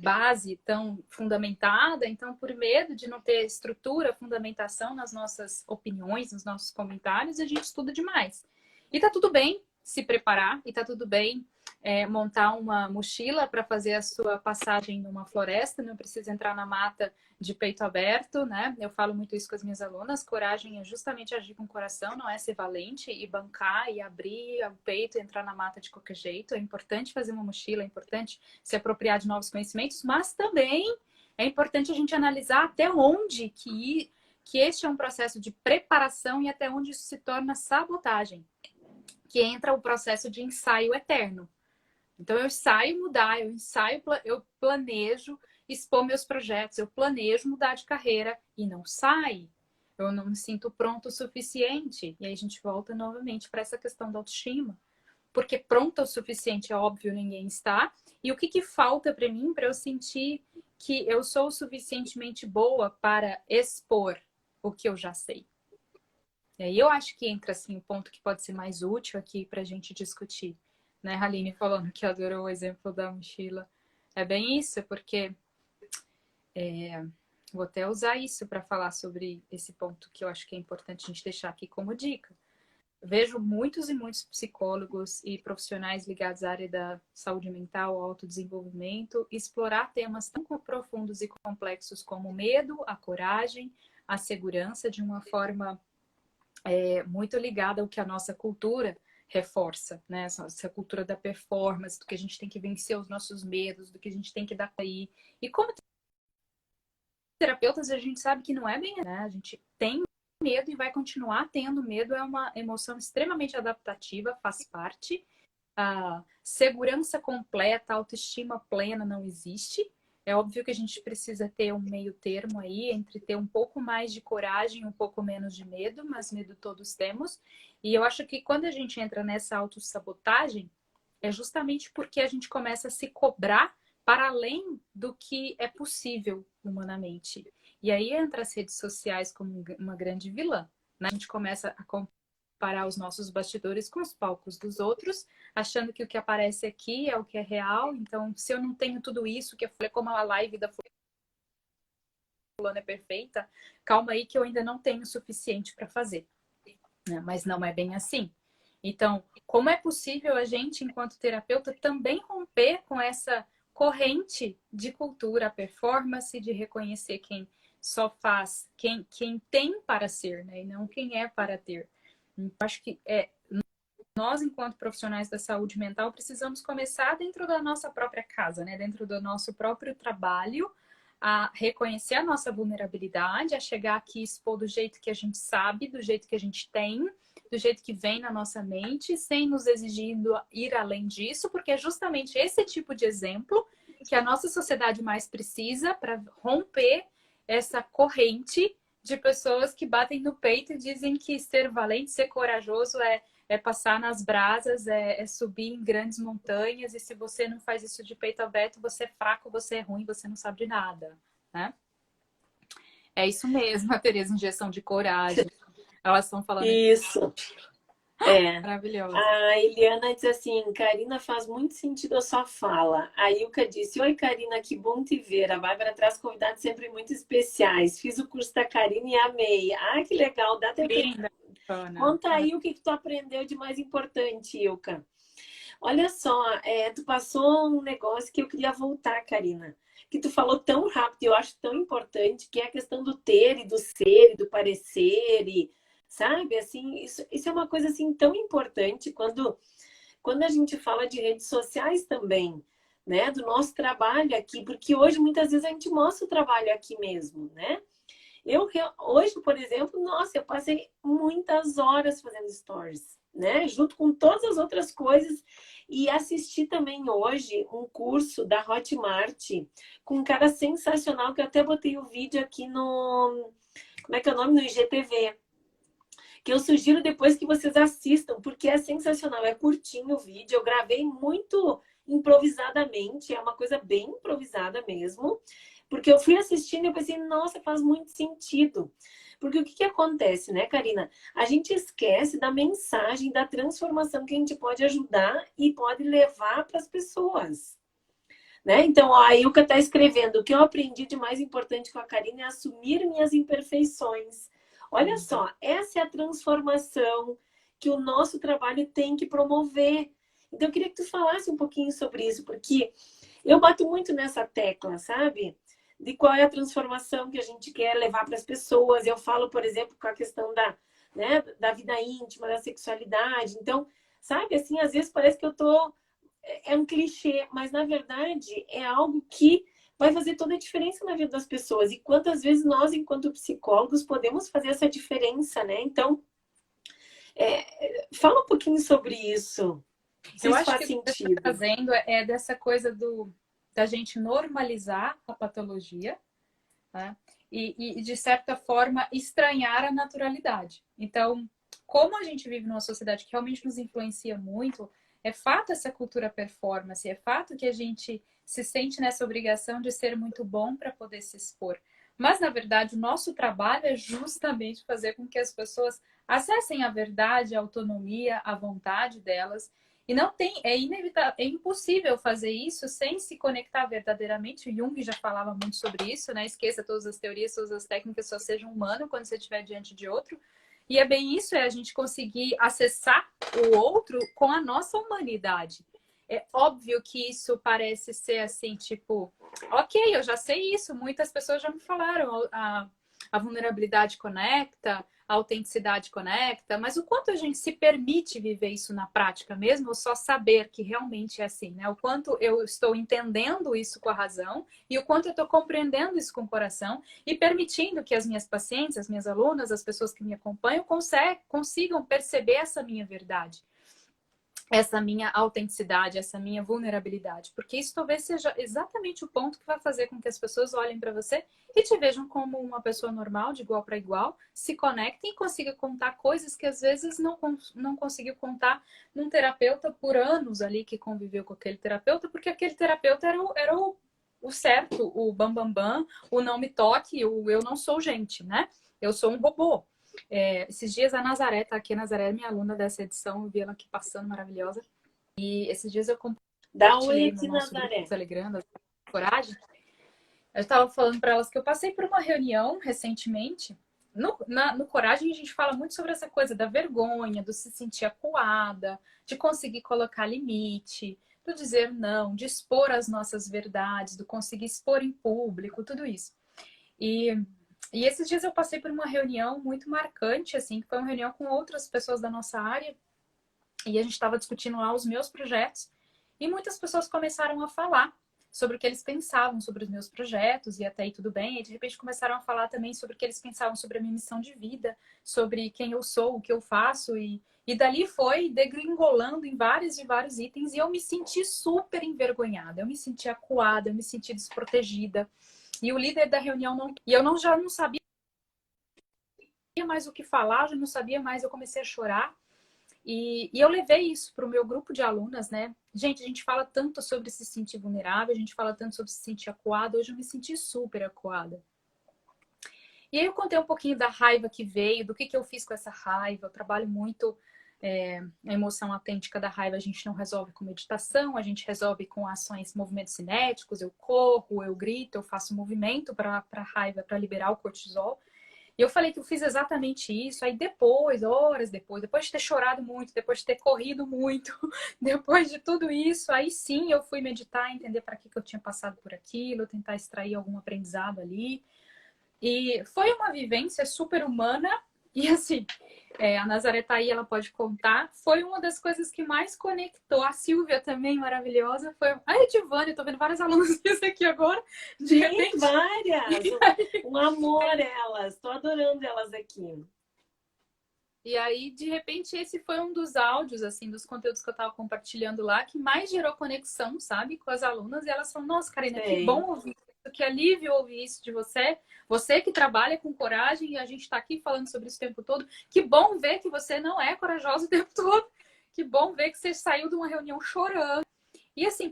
base tão fundamentada, então por medo de não ter estrutura, fundamentação nas nossas opiniões, nos nossos comentários, a gente estuda demais. E tá tudo bem se preparar, e tá tudo bem montar uma mochila para fazer a sua passagem numa floresta, não precisa entrar na mata de peito aberto, né? Eu falo muito isso com as minhas alunas, coragem é justamente agir com o coração, não é ser valente e bancar e abrir o peito e entrar na mata de qualquer jeito. É importante fazer uma mochila, é importante se apropriar de novos conhecimentos, mas também é importante a gente analisar até onde que este é um processo de preparação e até onde isso se torna sabotagem, que entra o processo de ensaio eterno. Então, eu ensaio mudar, eu planejo expor meus projetos, eu planejo mudar de carreira e não sai. Eu não me sinto pronto o suficiente. E aí a gente volta novamente para essa questão da autoestima. Porque pronta o suficiente, é óbvio, ninguém está. E o que falta para mim para eu sentir que eu sou o suficientemente boa para expor o que eu já sei? E aí eu acho que entra assim um ponto que pode ser mais útil aqui para a gente discutir, né? Haline falando que adorou o exemplo da mochila. É bem isso, porque vou até usar isso para falar sobre esse ponto que eu acho que é importante a gente deixar aqui como dica. Vejo muitos e muitos psicólogos e profissionais ligados à área da saúde mental, ao autodesenvolvimento, explorar temas tão profundos e complexos como o medo, a coragem, a segurança de uma forma muito ligada ao que a nossa cultura reforça, né? Essa cultura da performance, do que a gente tem que vencer os nossos medos, do que a gente tem que dar aí. E como terapeutas, a gente sabe que não é bem, né? A gente tem medo e vai continuar tendo medo, é uma emoção extremamente adaptativa, faz parte. A segurança completa, a autoestima plena não existe. É óbvio que a gente precisa ter um meio termo aí entre ter um pouco mais de coragem, um pouco menos de medo, mas medo todos temos. E eu acho que quando a gente entra nessa autossabotagem, é justamente porque a gente começa a se cobrar para além do que é possível humanamente. E aí entra as redes sociais como uma grande vilã, né? A gente começa a comparar os nossos bastidores com os palcos dos outros, achando que o que aparece aqui é o que é real. Então, se eu não tenho tudo isso, que eu falei como a live da fulana é perfeita, calma aí que eu ainda não tenho o suficiente para fazer. Né? Mas não é bem assim. Então, como é possível a gente, enquanto terapeuta, também romper com essa corrente de cultura, performance, de reconhecer quem só faz, quem tem para ser, né? E não quem é para ter. Então, acho que nós, enquanto profissionais da saúde mental, precisamos começar dentro da nossa própria casa, né? Dentro do nosso próprio trabalho, a reconhecer a nossa vulnerabilidade, a chegar aqui e expor do jeito que a gente sabe, do jeito que a gente tem, do jeito que vem na nossa mente, sem nos exigindo ir além disso, porque é justamente esse tipo de exemplo que a nossa sociedade mais precisa para romper essa corrente de pessoas que batem no peito e dizem que ser valente, ser corajoso é passar nas brasas, é subir em grandes montanhas, e se você não faz isso de peito aberto, você é fraco, você é ruim, você não sabe de nada, né? É isso mesmo, a Tereza, injeção de coragem. Elas estão falando aqui. Isso, é. Maravilhosa. A Eliana diz assim, Karina, faz muito sentido a sua fala. A Ilka disse, oi Karina, que bom te ver. A Bárbara traz convidados sempre muito especiais. Fiz o curso da Karina e amei. Ah, que legal, dá tempo. Linda, Ana. Conta aí o que tu aprendeu de mais importante, Ilka. Olha só, tu passou um negócio que eu queria voltar, Karina. Que tu falou tão rápido, e eu acho tão importante, que é a questão do ter e do ser e do parecer e, sabe, assim, isso é uma coisa assim tão importante quando a gente fala de redes sociais também, né, do nosso trabalho aqui, porque hoje muitas vezes a gente mostra o trabalho aqui mesmo, né? Hoje, por exemplo, nossa, eu passei muitas horas fazendo stories, né? Junto com todas as outras coisas. E assisti também hoje um curso da Hotmart com um cara sensacional, que eu até botei o vídeo aqui no... Como é que é o nome? No IGTV. Que eu sugiro depois que vocês assistam, porque é sensacional. É curtinho o vídeo. Eu gravei muito improvisadamente. É uma coisa bem improvisada mesmo. Porque eu fui assistindo e eu pensei, nossa, faz muito sentido. Porque o que acontece, né, Karina? A gente esquece da mensagem, da transformação que a gente pode ajudar e pode levar para as pessoas. Né? Então, a Ilka está escrevendo, o que eu aprendi de mais importante com a Karina é assumir minhas imperfeições. Olha só, essa é a transformação que o nosso trabalho tem que promover. Então, eu queria que tu falasse um pouquinho sobre isso, porque eu bato muito nessa tecla, sabe? De qual é a transformação que a gente quer levar para as pessoas. Eu falo, por exemplo, com a questão né, da vida íntima, da sexualidade. Então, sabe, assim, às vezes parece que eu tô... É um clichê, mas na verdade é algo que vai fazer toda a diferença na vida das pessoas. E quantas vezes nós, enquanto psicólogos, podemos fazer essa diferença, né? Então, fala um pouquinho sobre isso. Se Eu isso acho faz que o que você está sentido. trazendo é dessa coisa da gente normalizar a patologia, né? E, de certa forma, estranhar a naturalidade. Então, como a gente vive numa sociedade que realmente nos influencia muito, é fato essa cultura performance, é fato que a gente se sente nessa obrigação de ser muito bom para poder se expor. Mas, na verdade, o nosso trabalho é justamente fazer com que as pessoas acessem a verdade, a autonomia, a vontade delas. E não tem, é inevitável, é impossível fazer isso sem se conectar verdadeiramente. O Jung já falava muito sobre isso, né? Esqueça todas as teorias, todas as técnicas, só seja humano quando você estiver diante de outro. E é bem isso, é a gente conseguir acessar o outro com a nossa humanidade. É óbvio que isso parece ser assim, tipo, ok, eu já sei isso, muitas pessoas já me falaram, a vulnerabilidade conecta, a autenticidade conecta, mas o quanto a gente se permite viver isso na prática mesmo, ou só saber que realmente é assim, né? O quanto eu estou entendendo isso com a razão e o quanto eu estou compreendendo isso com o coração e permitindo que as minhas pacientes, as minhas alunas, as pessoas que me acompanham consigam perceber essa minha verdade, essa minha autenticidade, essa minha vulnerabilidade, porque isso talvez seja exatamente o ponto que vai fazer com que as pessoas olhem para você e te vejam como uma pessoa normal, de igual para igual, se conectem e consiga contar coisas que às vezes não conseguiu contar num terapeuta por anos ali que conviveu com aquele terapeuta, porque aquele terapeuta era o certo, o bam, bam, o não me toque, o eu não sou gente, né? Eu sou um robô. Esses dias a Nazaré tá aqui, a Nazaré é minha aluna dessa edição, eu vi ela aqui passando, maravilhosa. E esses dias eu Dá um compartilhei no oi, nosso grupo do Nazaré. Telegram, da Coragem. Eu estava falando para elas que eu passei por uma reunião recentemente. No Coragem a gente fala muito sobre essa coisa da vergonha, do se sentir acuada, de conseguir colocar limite, do dizer não, de expor as nossas verdades, do conseguir expor em público, tudo isso. E esses dias eu passei por uma reunião muito marcante, assim, que foi uma reunião com outras pessoas da nossa área. E a gente estava discutindo lá os meus projetos. E muitas pessoas começaram a falar sobre o que eles pensavam sobre os meus projetos, e até aí tudo bem. E de repente começaram a falar também sobre o que eles pensavam sobre a minha missão de vida, sobre quem eu sou, o que eu faço. E dali foi degringolando em vários e vários itens. E eu me senti super envergonhada, eu me senti acuada, eu me senti desprotegida. E o líder da reunião não. E eu não, já não sabia mais o que falar, já não sabia mais, eu comecei a chorar. E eu levei isso para o meu grupo de alunas, né? Gente, a gente fala tanto sobre se sentir vulnerável, a gente fala tanto sobre se sentir acuada. Hoje eu me senti super acuada. E aí eu contei um pouquinho da raiva que veio, do que eu fiz com essa raiva. Eu trabalho muito a emoção autêntica da raiva. A gente não resolve com meditação, a gente resolve com ações, movimentos cinéticos. Eu corro, eu grito, eu faço movimento para a raiva, para liberar o cortisol. E eu falei que eu fiz exatamente isso. Aí depois, horas depois de ter chorado muito, depois de ter corrido muito, depois de tudo isso, aí sim eu fui meditar, entender para que eu tinha passado por aquilo, tentar extrair algum aprendizado ali. E foi uma vivência super humana. E assim, a Nazaré tá aí, ela pode contar. Foi uma das coisas que mais conectou. A Silvia também, maravilhosa. Foi... A Edivane, eu tô vendo várias alunas disso aqui agora. De repente... várias! Um amor elas. Tô adorando elas aqui. E aí, de repente, esse foi um dos áudios, assim, dos conteúdos que eu tava compartilhando lá, que mais gerou conexão, sabe, com as alunas. E elas falaram, nossa, Karina, que bom ouvir isso, que alívio ouvir isso de você. Você que trabalha com coragem e a gente tá aqui falando sobre isso o tempo todo. Que bom ver que você não é corajosa o tempo todo. Que bom ver que você saiu de uma reunião chorando. E assim,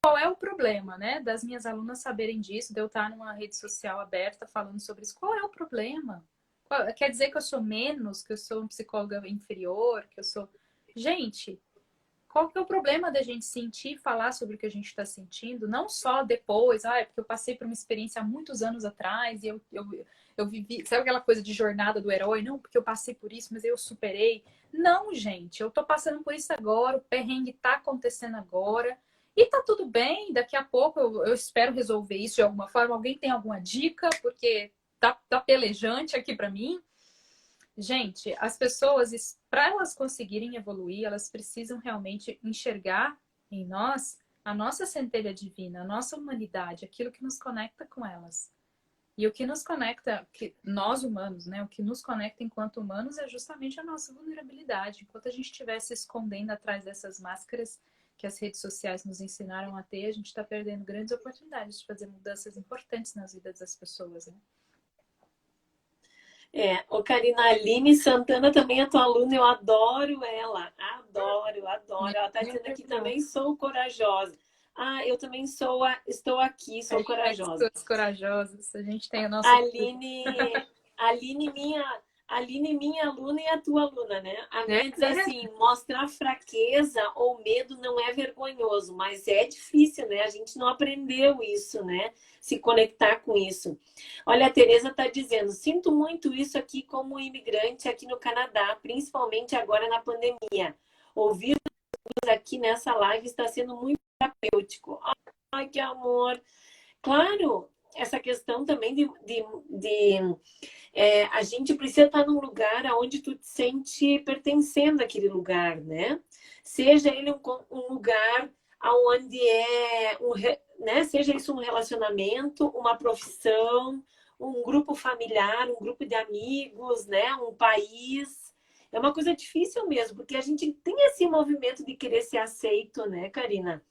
qual é o problema, né, das minhas alunas saberem disso, de eu estar numa rede social aberta falando sobre isso? Qual é o problema? Quer dizer que eu sou menos, que eu sou um psicóloga inferior, que eu sou... Gente, qual que é o problema da gente sentir e falar sobre o que a gente está sentindo? Não só depois, é porque eu passei por uma experiência há muitos anos atrás e eu vivi... Sabe aquela coisa de jornada do herói? Não, porque eu passei por isso, mas eu superei. Não, gente, eu tô passando por isso agora, o perrengue tá acontecendo agora. E tá tudo bem, daqui a pouco eu espero resolver isso de alguma forma. Alguém tem alguma dica? Porque tá pelejante aqui para mim. Gente, as pessoas, para elas conseguirem evoluir, elas precisam realmente enxergar em nós a nossa centelha divina, a nossa humanidade, aquilo que nos conecta com elas. E o que nos conecta, nós humanos, né? O que nos conecta enquanto humanos é justamente a nossa vulnerabilidade. Enquanto a gente estiver se escondendo atrás dessas máscaras que as redes sociais nos ensinaram a ter, a gente está perdendo grandes oportunidades de fazer mudanças importantes nas vidas das pessoas, né? Karina, Aline Santana também é tua aluna, eu adoro ela, adoro. Ela tá dizendo aqui também sou corajosa. Eu também estou aqui, sou corajosa. Pessoas corajosas, a gente tem a nossa... Aline, minha aluna e a tua aluna, né? A minha diz assim, mostrar fraqueza ou medo não é vergonhoso, mas é difícil, né? A gente não aprendeu isso, né? Se conectar com isso. Olha, a Tereza está dizendo, sinto muito isso aqui como imigrante aqui no Canadá, principalmente agora na pandemia. Ouvir aqui nessa live está sendo muito terapêutico. Ai, que amor! Claro, essa questão também a gente precisa estar num lugar onde tu te sente pertencendo àquele lugar, né? Seja ele um lugar onde né? Seja isso um relacionamento, uma profissão, um grupo familiar, um grupo de amigos, né? Um país. É uma coisa difícil mesmo, porque a gente tem esse movimento de querer ser aceito, né, Karina?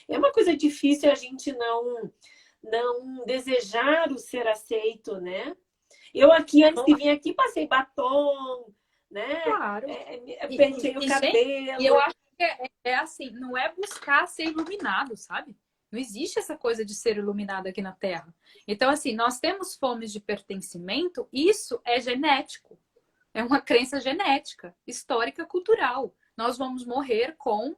É uma coisa difícil a gente não desejar o ser aceito, né? Eu aqui, antes de vir aqui, passei batom, né? Claro. Pentei o cabelo. Gente, e eu acho que é assim, não é buscar ser iluminado, sabe? Não existe essa coisa de ser iluminado aqui na Terra. Então, assim, nós temos fomes de pertencimento, isso é genético. É uma crença genética, histórica, cultural. Nós vamos morrer com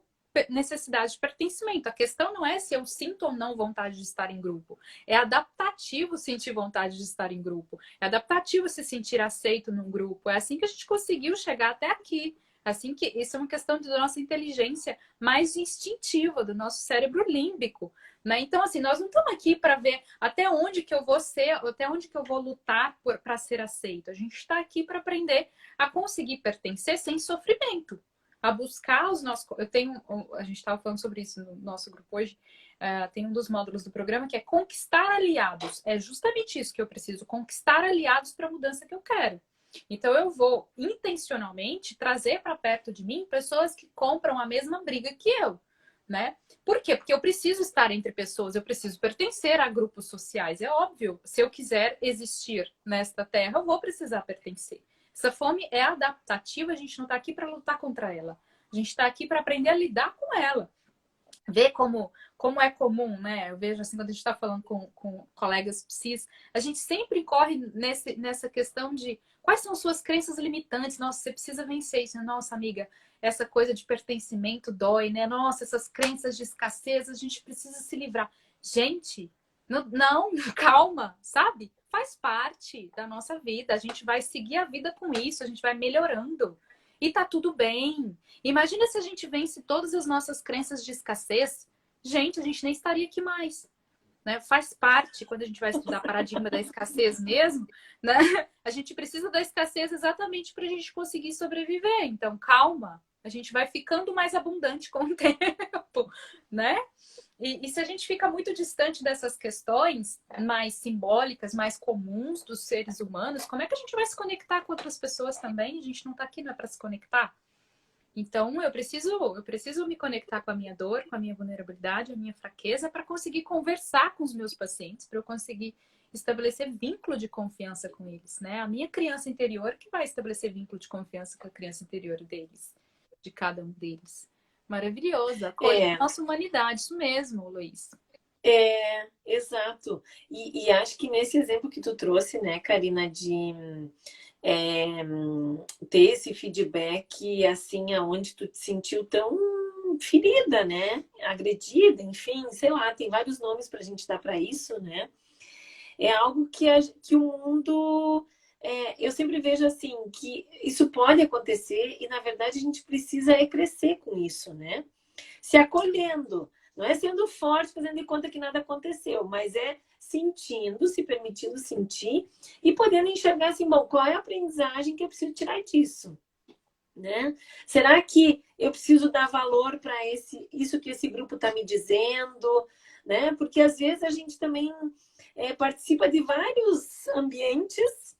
necessidade de pertencimento. A questão não é se eu sinto ou não vontade de estar em grupo. É adaptativo sentir vontade de estar em grupo. É adaptativo se sentir aceito num grupo. É assim que a gente conseguiu chegar até aqui. Assim que isso é uma questão da nossa inteligência mais instintiva, do nosso cérebro límbico, né? Então, assim, nós não estamos aqui para ver até onde que eu vou ser, até onde que eu vou lutar para ser aceito. A gente está aqui para aprender a conseguir pertencer sem sofrimento. a buscar os nossos... Eu tenho... A gente estava falando sobre isso no nosso grupo hoje. Tem um dos módulos do programa que é conquistar aliados. É justamente isso que eu preciso, conquistar aliados para a mudança que eu quero. Então eu vou intencionalmente trazer para perto de mim pessoas que compram a mesma briga que eu, né? Por quê? Porque eu preciso estar entre pessoas, eu preciso pertencer a grupos sociais. É óbvio, se eu quiser existir nesta terra, eu vou precisar pertencer. Essa fome é adaptativa, a gente não está aqui para lutar contra ela. A gente está aqui para aprender a lidar com ela. Ver como é comum, né? Eu vejo assim, quando a gente está falando com colegas psis, a gente sempre corre nessa questão de quais são suas crenças limitantes. Nossa, você precisa vencer isso. Nossa, amiga, essa coisa de pertencimento dói, né? Nossa, essas crenças de escassez, a gente precisa se livrar. Gente, não, calma, sabe? Faz parte da nossa vida. A gente vai seguir a vida com isso, a gente vai melhorando. E tá tudo bem. Imagina se a gente vence todas as nossas crenças de escassez. Gente, a gente nem estaria aqui mais. Né? Faz parte, quando a gente vai estudar paradigma da escassez mesmo, né? A gente precisa da escassez exatamente para a gente conseguir sobreviver. Então, calma. A gente vai ficando mais abundante com o tempo, né? E se a gente fica muito distante dessas questões mais simbólicas, mais comuns dos seres humanos, como é que a gente vai se conectar com outras pessoas também? A gente não está aqui, não é para se conectar? Então, eu preciso me conectar com a minha dor, com a minha vulnerabilidade, a minha fraqueza, para conseguir conversar com os meus pacientes, para eu conseguir estabelecer vínculo de confiança com eles, né? A minha criança interior que vai estabelecer vínculo de confiança com a criança interior deles, de cada um deles. Maravilhoso, acolher a nossa humanidade, isso mesmo, Luiz. Exato. E acho que nesse exemplo que tu trouxe, né, Karina, de ter esse feedback, assim, aonde tu te sentiu tão ferida, né, agredida, enfim, sei lá, tem vários nomes pra gente dar pra isso, né, é algo que o mundo... eu sempre vejo assim, que isso pode acontecer e, na verdade, a gente precisa crescer com isso, né? Se acolhendo. Não é sendo forte, fazendo de conta que nada aconteceu, mas é sentindo, se permitindo sentir e podendo enxergar assim, bom, qual é a aprendizagem que eu preciso tirar disso? Né? Será que eu preciso dar valor para isso que esse grupo está me dizendo? Né? Porque às vezes a gente também participa de vários ambientes,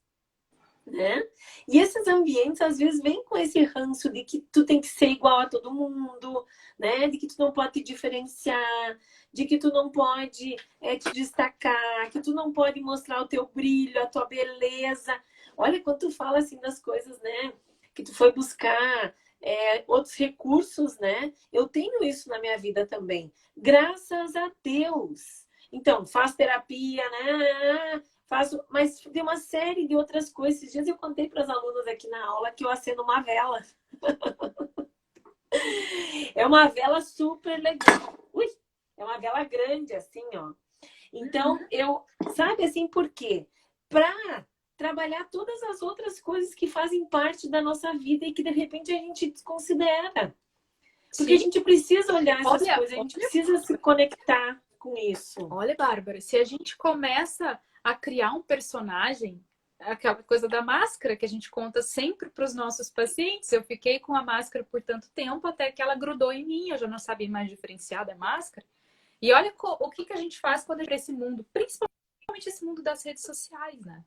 né? E esses ambientes às vezes vêm com esse ranço de que tu tem que ser igual a todo mundo, né? De que tu não pode te diferenciar, de que tu não pode te destacar, que tu não pode mostrar o teu brilho, a tua beleza. Olha quando tu fala assim das coisas, né? Que tu foi buscar outros recursos, né? Eu tenho isso na minha vida também, graças a Deus. Então, faço terapia, né? Mas tem uma série de outras coisas. Esses dias eu contei para as alunas aqui na aula que eu acendo uma vela. É uma vela super legal. Ui, é uma vela grande, assim, ó. Então, sabe assim, por quê? Para trabalhar todas as outras coisas que fazem parte da nossa vida e que, de repente, a gente desconsidera. Porque a gente precisa olhar essas coisas, a gente precisa se conectar com isso. Olha, Bárbara, se a gente começa a criar um personagem, aquela coisa da máscara que a gente conta sempre para os nossos pacientes. Eu fiquei com a máscara por tanto tempo até que ela grudou em mim, eu já não sabia mais diferenciar da máscara. E olha o que a gente faz quando é para esse mundo, principalmente esse mundo das redes sociais, né?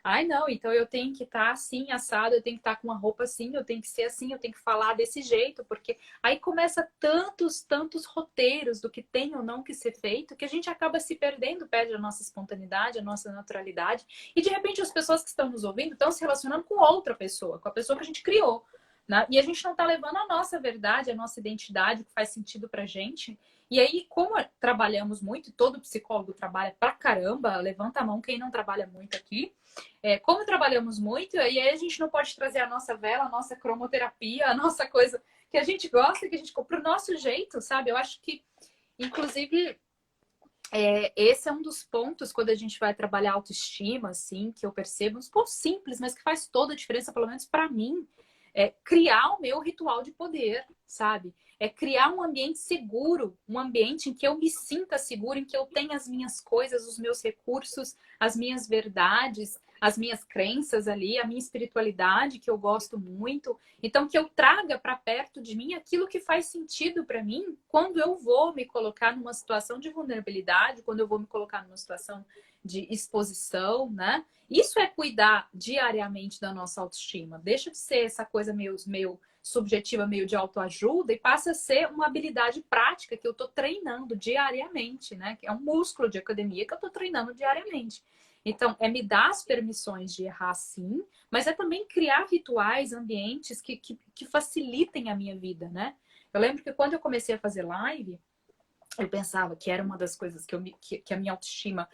Ai, não, então eu tenho que estar assim, assado, eu tenho que estar com uma roupa assim, eu tenho que ser assim, eu tenho que falar desse jeito, porque aí começa tantos roteiros do que tem ou não que ser feito, que a gente acaba se perdendo, perde a nossa espontaneidade, a nossa naturalidade, e de repente as pessoas que estão nos ouvindo estão se relacionando com outra pessoa, com a pessoa que a gente criou, né? E a gente não está levando a nossa verdade, a nossa identidade, o que faz sentido pra gente. E aí, como trabalhamos muito, todo psicólogo trabalha pra caramba, levanta a mão quem não trabalha muito aqui. Como trabalhamos muito, e aí a gente não pode trazer a nossa vela, a nossa cromoterapia, a nossa coisa que a gente gosta, que a gente compra o nosso jeito, sabe? Eu acho que, inclusive, esse é um dos pontos quando a gente vai trabalhar autoestima, assim, que eu percebo, uns pontos simples, mas que faz toda a diferença, pelo menos para mim, criar o meu ritual de poder. sabe? É criar um ambiente seguro, um ambiente em que eu me sinta seguro, em que eu tenha as minhas coisas, os meus recursos, as minhas verdades, as minhas crenças ali, a minha espiritualidade, que eu gosto muito. Então, que eu traga para perto de mim aquilo que faz sentido para mim quando eu vou me colocar numa situação de vulnerabilidade, quando eu vou me colocar numa situação de exposição, né? Isso é cuidar diariamente da nossa autoestima. Deixa de ser essa coisa meio subjetiva, meio de autoajuda, e passa a ser uma habilidade prática que eu estou treinando diariamente, né? Que é um músculo de academia que eu estou treinando diariamente. Então, é me dar as permissões de errar, sim, mas é também criar rituais, ambientes que facilitem a minha vida, né? Eu lembro que quando eu comecei a fazer live, eu pensava que era uma das coisas que a minha autoestima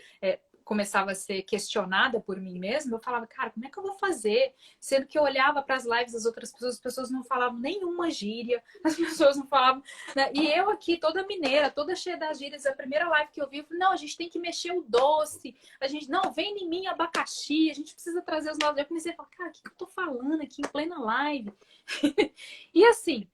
começava a ser questionada por mim mesma. Eu falava, cara, como é que eu vou fazer? Sendo que eu olhava para as lives das outras pessoas, as pessoas não falavam nenhuma gíria, as pessoas não falavam, né? E eu aqui, toda mineira, toda cheia das gírias, a primeira live que eu vi, eu falei, não, a gente tem que mexer o doce, a gente, não, vem em mim abacaxi, a gente precisa trazer os novos. Eu comecei a falar, cara, o que eu tô falando aqui em plena live? E assim,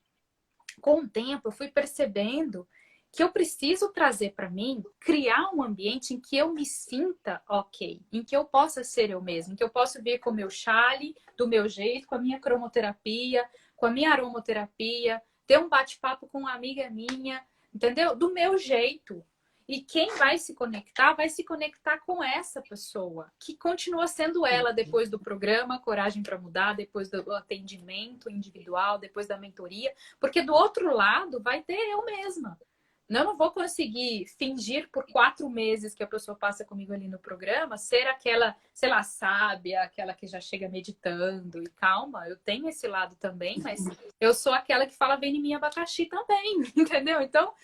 com o tempo, eu fui percebendo que eu preciso trazer para mim, criar um ambiente em que eu me sinta ok, em que eu possa ser eu mesma, em que eu possa vir com o meu chale, do meu jeito, com a minha cromoterapia, com a minha aromaterapia, ter um bate-papo com uma amiga minha, entendeu? Do meu jeito. E quem vai se conectar com essa pessoa, que continua sendo ela depois do programa Coragem para Mudar, depois do atendimento individual, depois da mentoria, porque do outro lado vai ter eu mesma. Eu não vou conseguir fingir por 4 meses que a pessoa passa comigo ali no programa, ser aquela, sei lá, sábia, aquela que já chega meditando e calma. Eu tenho esse lado também, mas eu sou aquela que fala vem em mim abacaxi também, entendeu? Então,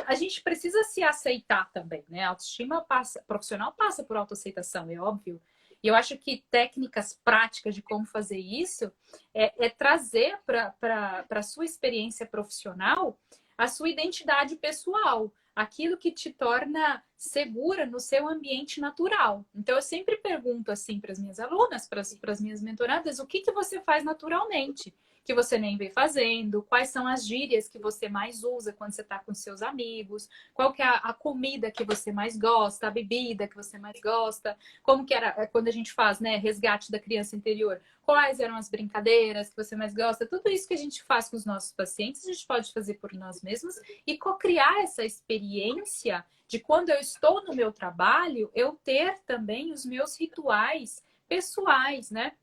a gente precisa se aceitar também, né? A autoestima profissional passa por autoaceitação, é óbvio. E eu acho que técnicas práticas de como fazer isso é trazer para a sua experiência profissional a sua identidade pessoal, aquilo que te torna segura no seu ambiente natural. Então, eu sempre pergunto assim para as minhas alunas, para as minhas mentoradas, o que você faz naturalmente, que você nem vem fazendo, quais são as gírias que você mais usa quando você está com seus amigos, qual que é a comida que você mais gosta, a bebida que você mais gosta, como que era quando a gente faz, né, resgate da criança interior, quais eram as brincadeiras que você mais gosta, tudo isso que a gente faz com os nossos pacientes, a gente pode fazer por nós mesmos e co-criar essa experiência de quando eu estou no meu trabalho, eu ter também os meus rituais pessoais, né?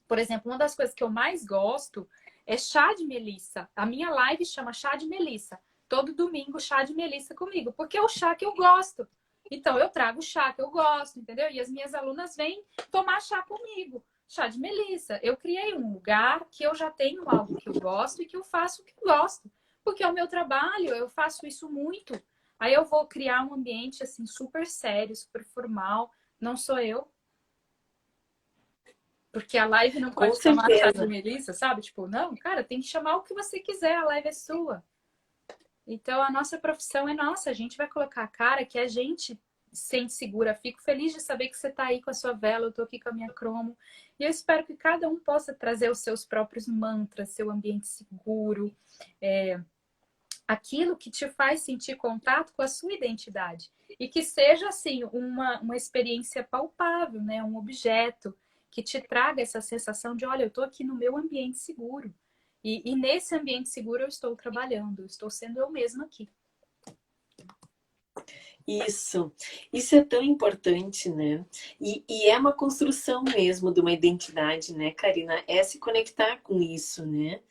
Por exemplo, uma das coisas que eu mais gosto é chá de melissa. A minha live chama chá de melissa. Todo domingo, chá de melissa comigo, porque é o chá que eu gosto. Então, eu trago o chá que eu gosto, entendeu? E as minhas alunas vêm tomar chá comigo. Chá de melissa. Eu criei um lugar que eu já tenho algo que eu gosto e que eu faço o que eu gosto. Porque é o meu trabalho, eu faço isso muito. Aí eu vou criar um ambiente assim super sério, super formal. Não sou eu. Porque a live não Com pode chamar chá de certeza. melissa, sabe? Tipo, não, cara, tem que chamar o que você quiser, a live é sua. Então, a nossa profissão é nossa, a gente vai colocar a cara que a gente sente segura. Fico feliz de saber que você está aí com a sua vela, eu estou aqui com a minha cromo. E eu espero que cada um possa trazer os seus próprios mantras, seu ambiente seguro, aquilo que te faz sentir contato com a sua identidade. E que seja, assim, uma experiência palpável, né? Um objeto que te traga essa sensação de, olha, eu estou aqui no meu ambiente seguro. E nesse ambiente seguro eu estou trabalhando, eu estou sendo eu mesma aqui. Isso é tão importante, né? E é uma construção mesmo de uma identidade, né, Karina? É se conectar com isso, né?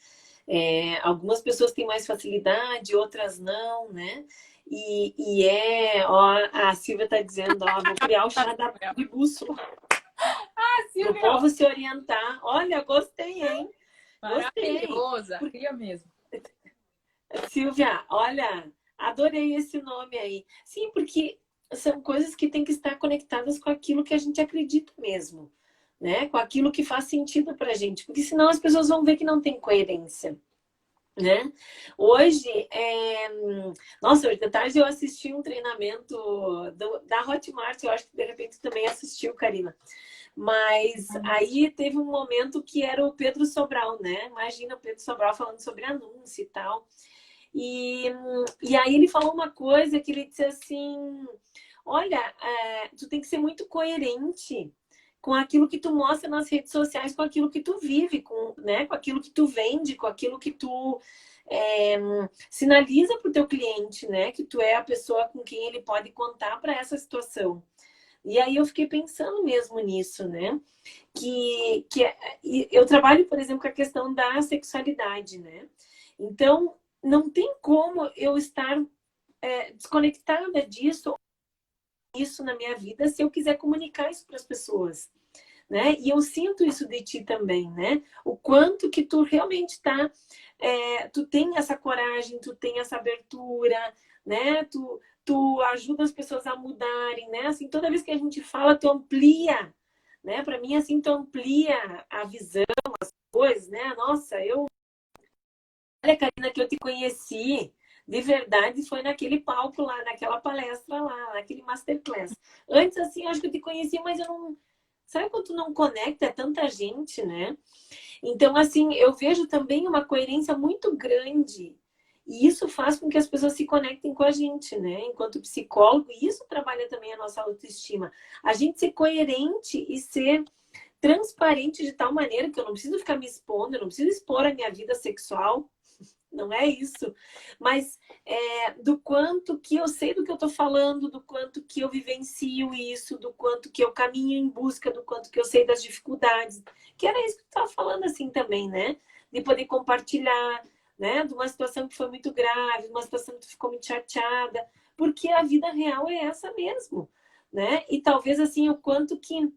Algumas pessoas têm mais facilidade, outras não, né? Ó, a Silvia está dizendo, ó, vou criar o chá de bússola. Para o povo se orientar. Olha, gostei, hein? Maravilhosa, cria mesmo. Silvia, olha, adorei esse nome aí. Sim, porque são coisas que têm que estar conectadas com aquilo que a gente acredita mesmo, né? Com aquilo que faz sentido pra gente, porque senão as pessoas vão ver que não tem coerência, né? Hoje, nossa, hoje de tarde eu assisti um treinamento da Hotmart, eu acho que de repente também assistiu, Karina. Mas aí teve um momento que era o Pedro Sobral, né? Imagina o Pedro Sobral falando sobre anúncio e tal. E aí ele falou uma coisa que ele disse assim: olha, tu tem que ser muito coerente com aquilo que tu mostra nas redes sociais, com aquilo que tu vive, né, com aquilo que tu vende, com aquilo que tu é, sinaliza para o teu cliente, né, que tu é a pessoa com quem ele pode contar para essa situação. E aí eu fiquei pensando mesmo nisso, né? Eu trabalho, por exemplo, com a questão da sexualidade, né? Então, não tem como eu estar desconectada disso, isso na minha vida, se eu quiser comunicar isso para as pessoas, né? E eu sinto isso de ti também, né? O quanto que tu realmente tá, tu tem essa coragem, tu tem essa abertura, né? Tu ajuda as pessoas a mudarem, né? Assim, toda vez que a gente fala, tu amplia, né? Para mim, assim, tu amplia a visão, as coisas, né? Nossa, olha, Karina, que eu te conheci de verdade foi naquele palco lá, naquela palestra lá, naquele masterclass. Antes, assim, eu acho que eu te conhecia, mas eu não. Sabe quando tu não conecta? É tanta gente, né? Então, assim, eu vejo também uma coerência muito grande. E isso faz com que as pessoas se conectem com a gente, né? Enquanto psicólogo, e isso trabalha também a nossa autoestima. A gente ser coerente e ser transparente de tal maneira que eu não preciso ficar me expondo, eu não preciso expor a minha vida sexual, não é isso, mas do quanto que eu sei do que eu estou falando, do quanto que eu vivencio isso, do quanto que eu caminho em busca, do quanto que eu sei das dificuldades, que era isso que tu estava falando assim também, né? De poder compartilhar, né? De uma situação que foi muito grave, de uma situação que tu ficou muito chateada, porque a vida real é essa mesmo, né? E talvez assim, o quanto que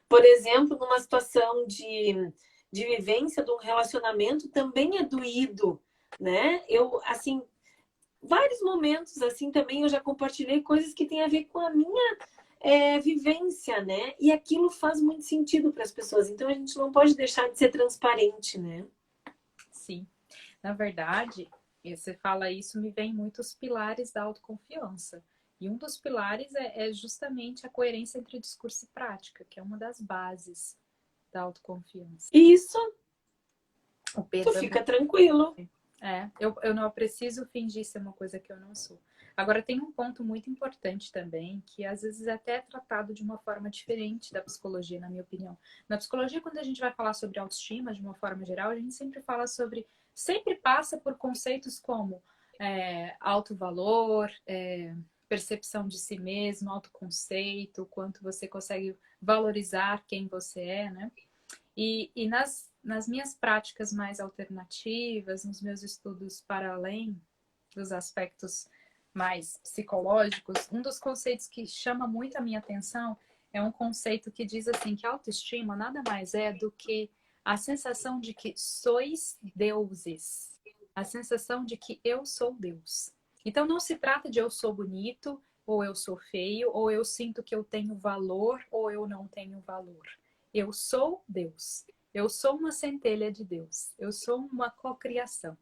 por exemplo, numa situação de vivência de um relacionamento também é doído, né? Eu, assim, vários momentos, assim, também eu já compartilhei coisas que têm a ver com a minha vivência, né? E aquilo faz muito sentido para as pessoas. Então, a gente não pode deixar de ser transparente, né? Sim. Na verdade, você fala isso, me vem muitos pilares da autoconfiança. E um dos pilares é justamente a coerência entre discurso e prática, que é uma das bases da autoconfiança. Isso, O tu Pedro é fica tranquilo. eu não preciso fingir ser uma coisa que eu não sou. Agora, tem um ponto muito importante também, que às vezes até é tratado de uma forma diferente da psicologia, na minha opinião. Na psicologia, quando a gente vai falar sobre autoestima, de uma forma geral, a gente sempre fala sobre, sempre passa por conceitos como alto valor, percepção de si mesmo, autoconceito, quanto você consegue valorizar quem você é, né? E nas minhas práticas mais alternativas, nos meus estudos para além dos aspectos mais psicológicos, um dos conceitos que chama muito a minha atenção é um conceito que diz assim que a autoestima nada mais é do que a sensação de que sois deuses, a sensação de que eu sou Deus. Então não se trata de eu sou bonito, ou eu sou feio, ou eu sinto que eu tenho valor, ou eu não tenho valor. Eu sou Deus. Eu sou uma centelha de Deus. Eu sou uma cocriação.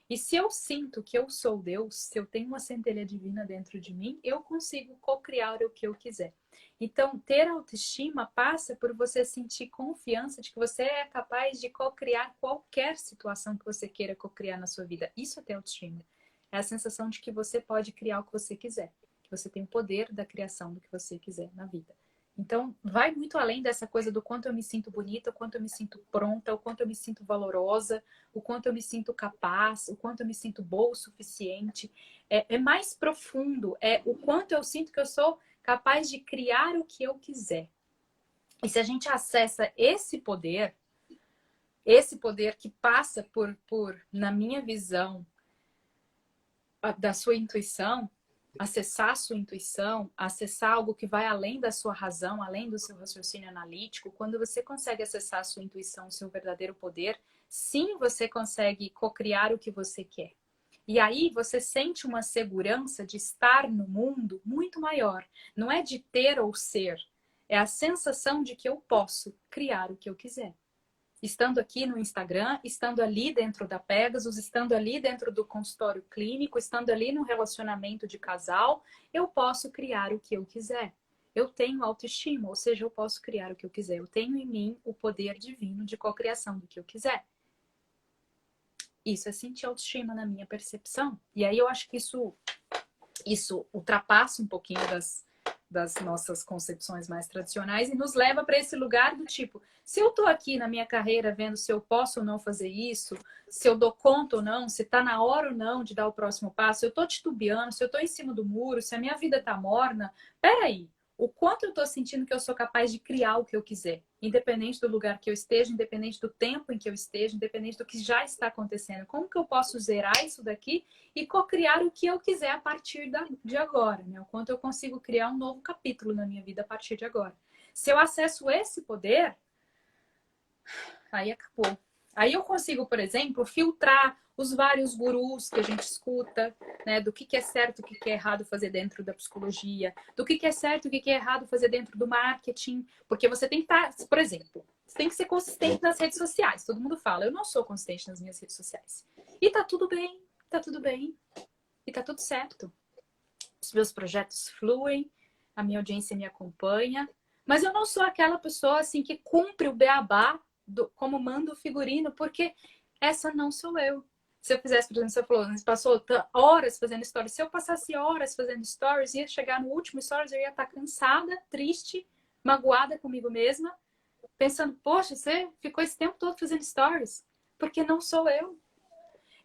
E se eu sinto que eu sou Deus, se eu tenho uma centelha divina dentro de mim, eu consigo cocriar o que eu quiser. Então, ter autoestima passa por você sentir confiança de que você é capaz de cocriar qualquer situação que você queira cocriar na sua vida. Isso é ter autoestima. É a sensação de que você pode criar o que você quiser. Que você tem o poder da criação do que você quiser na vida. Então, vai muito além dessa coisa do quanto eu me sinto bonita, o quanto eu me sinto pronta, o quanto eu me sinto valorosa, o quanto eu me sinto capaz, o quanto eu me sinto boa o suficiente. É mais profundo, é o quanto eu sinto que eu sou capaz de criar o que eu quiser. E se a gente acessa esse poder que passa por na minha visão, da sua intuição, acessar a sua intuição, acessar algo que vai além da sua razão, além do seu raciocínio analítico, quando você consegue acessar a sua intuição, o seu verdadeiro poder, sim, você consegue cocriar o que você quer. E aí você sente uma segurança de estar no mundo muito maior. Não é de ter ou ser, é a sensação de que eu posso criar o que eu quiser. Estando aqui no Instagram, estando ali dentro da Pegasus, estando ali dentro do consultório clínico, estando ali no relacionamento de casal, eu posso criar o que eu quiser. eu tenho autoestima, ou seja, eu posso criar o que eu quiser. Eu tenho em mim o poder divino de cocriação do que eu quiser. Isso é sentir autoestima na minha percepção. E aí eu acho que isso ultrapassa um pouquinho das nossas concepções mais tradicionais e nos leva para esse lugar do tipo, se eu tô aqui na minha carreira vendo se eu posso ou não fazer isso, se eu dou conta ou não, se tá na hora ou não de dar o próximo passo, se eu tô titubeando, se eu tô em cima do muro, se a minha vida tá morna, peraí, o quanto eu tô sentindo que eu sou capaz de criar o que eu quiser, independente do lugar que eu esteja, independente do tempo em que eu esteja, independente do que já está acontecendo, como que eu posso zerar isso daqui e co-criar o que eu quiser a partir de agora, né? O quanto eu consigo criar um novo capítulo na minha vida a partir de agora. Se eu acesso esse poder, aí acabou. Aí eu consigo, por exemplo, filtrar os vários gurus que a gente escuta, né? Do que é certo, o que é errado fazer dentro da psicologia, do que é certo, o que é errado fazer dentro do marketing, porque você tem que estar, por exemplo, você tem que ser consistente nas redes sociais. Todo mundo fala, eu não sou consistente nas minhas redes sociais. E tá tudo bem, tá tudo bem. E tá tudo certo. Os meus projetos fluem, a minha audiência me acompanha, mas eu não sou aquela pessoa assim que cumpre o beabá como manda o figurino, porque essa não sou eu. Se eu fizesse, por exemplo, você falou, você passou horas fazendo stories. Se eu passasse horas fazendo stories, ia chegar no último stories, eu ia estar cansada, triste, magoada comigo mesma, pensando, poxa, você ficou esse tempo todo fazendo stories, porque não sou eu.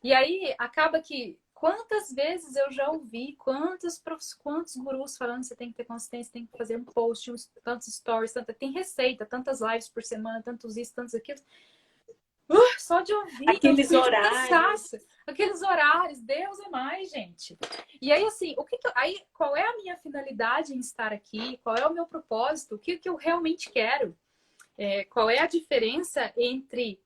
E aí acaba que quantas vezes eu já ouvi, quantos gurus falando que você tem que ter consistência, tem que fazer um post, tantos stories, tem receita, tantas lives por semana, tantos isso, tantos aquilo. Só de ouvir, Aqueles eu horários. cansaço. Aqueles horários, Deus é mais, gente. E aí, assim, aí, qual é a minha finalidade em estar aqui? Qual é o meu propósito? O que eu realmente quero? Qual é a diferença entre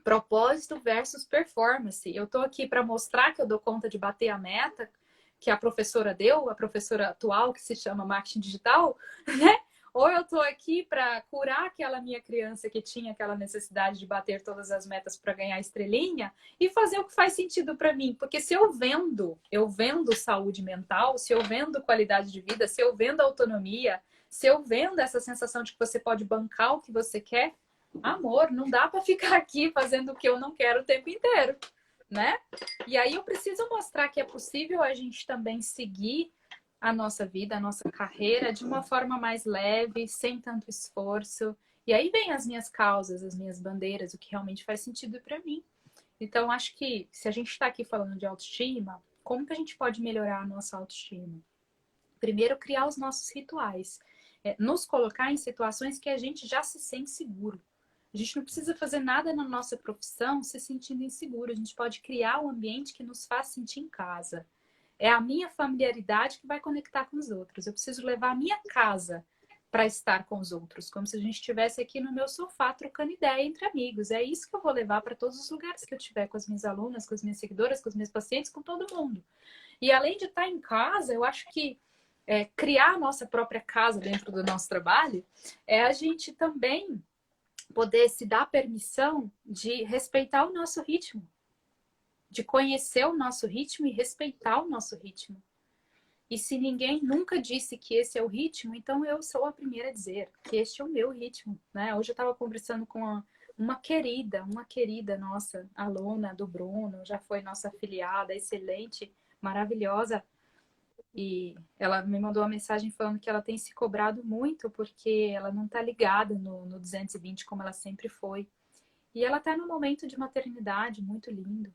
propósito versus performance? Eu tô aqui para mostrar que eu dou conta de bater a meta que a professora deu, a professora atual que se chama marketing digital, né? Ou eu tô aqui para curar aquela minha criança que tinha aquela necessidade de bater todas as metas para ganhar estrelinha e fazer o que faz sentido para mim, porque se eu vendo saúde mental, se eu vendo qualidade de vida, se eu vendo autonomia, se eu vendo essa sensação de que você pode bancar o que você quer, amor, não dá para ficar aqui fazendo o que eu não quero o tempo inteiro, né? E aí eu preciso mostrar que é possível a gente também seguir a nossa vida, a nossa carreira de uma forma mais leve, sem tanto esforço. E aí vem as minhas causas, as minhas bandeiras, o que realmente faz sentido para mim. Então, acho que se a gente está aqui falando de autoestima, como que a gente pode melhorar a nossa autoestima? Primeiro, criar os nossos rituais. Nos colocar em situações que a gente já se sente seguro. A gente não precisa fazer nada na nossa profissão se sentindo inseguro. A gente pode criar um ambiente que nos faz sentir em casa. É a minha familiaridade que vai conectar com os outros. Eu preciso levar a minha casa para estar com os outros, como se a gente estivesse aqui no meu sofá trocando ideia entre amigos. É isso que eu vou levar para todos os lugares que eu tiver, com as minhas alunas, com as minhas seguidoras, com os meus pacientes, com todo mundo. E além de estar em casa, eu acho que criar a nossa própria casa dentro do nosso trabalho é a gente também poder se dar permissão de respeitar o nosso ritmo, de conhecer o nosso ritmo e respeitar o nosso ritmo. E se ninguém nunca disse que esse é o ritmo, então eu sou a primeira a dizer que este é o meu ritmo, né? Hoje eu estava conversando com uma querida nossa, aluna do Bruno, já foi nossa afiliada, excelente, maravilhosa. E ela me mandou uma mensagem falando que ela tem se cobrado muito porque ela não está ligada no 220 como ela sempre foi. E ela está num momento de maternidade muito lindo.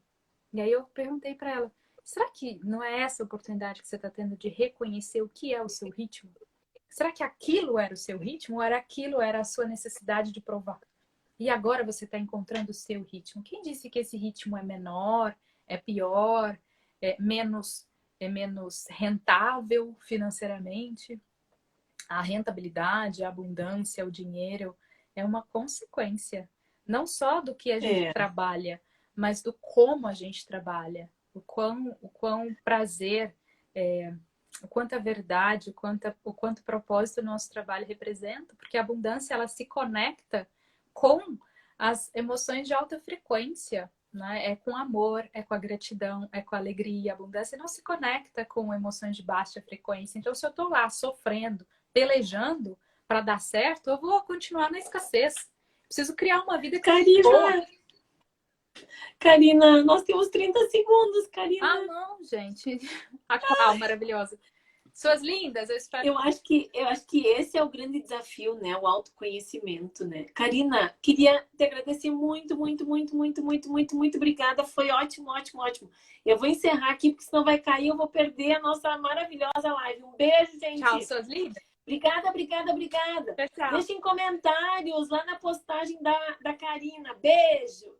E aí eu perguntei para ela, será que não é essa oportunidade que você está tendo de reconhecer o que é o seu ritmo? Será que aquilo era o seu ritmo ou era a sua necessidade de provar? E agora você está encontrando o seu ritmo. Quem disse que esse ritmo é menor, é pior, é menos rentável financeiramente? A rentabilidade, a abundância, o dinheiro é uma consequência não só do que a gente trabalha, mas do como a gente trabalha, o quão prazer, o quanto a verdade, o quanto propósito o nosso trabalho representa, porque a abundância ela se conecta com as emoções de alta frequência, né? É com amor, é com a gratidão, é com a alegria, a abundância. Não se conecta com emoções de baixa frequência. Então, se eu tô lá sofrendo, pelejando para dar certo, eu vou continuar na escassez. Preciso criar uma vida que seja boa. Karina, nós temos 30 segundos, Karina. Ah, não, gente. A qual maravilhosa. Suas lindas, eu espero. Eu acho que esse é o grande desafio, né? O autoconhecimento, né? Karina, queria te agradecer muito, muito, muito, muito, muito, muito, muito obrigada. Foi ótimo, ótimo, ótimo. Eu vou encerrar aqui, porque senão vai cair, eu vou perder a nossa maravilhosa live. Um beijo, gente. Tchau, suas lindas. Obrigada, obrigada, obrigada. Tchau. Deixem comentários lá na postagem da Karina. Beijo.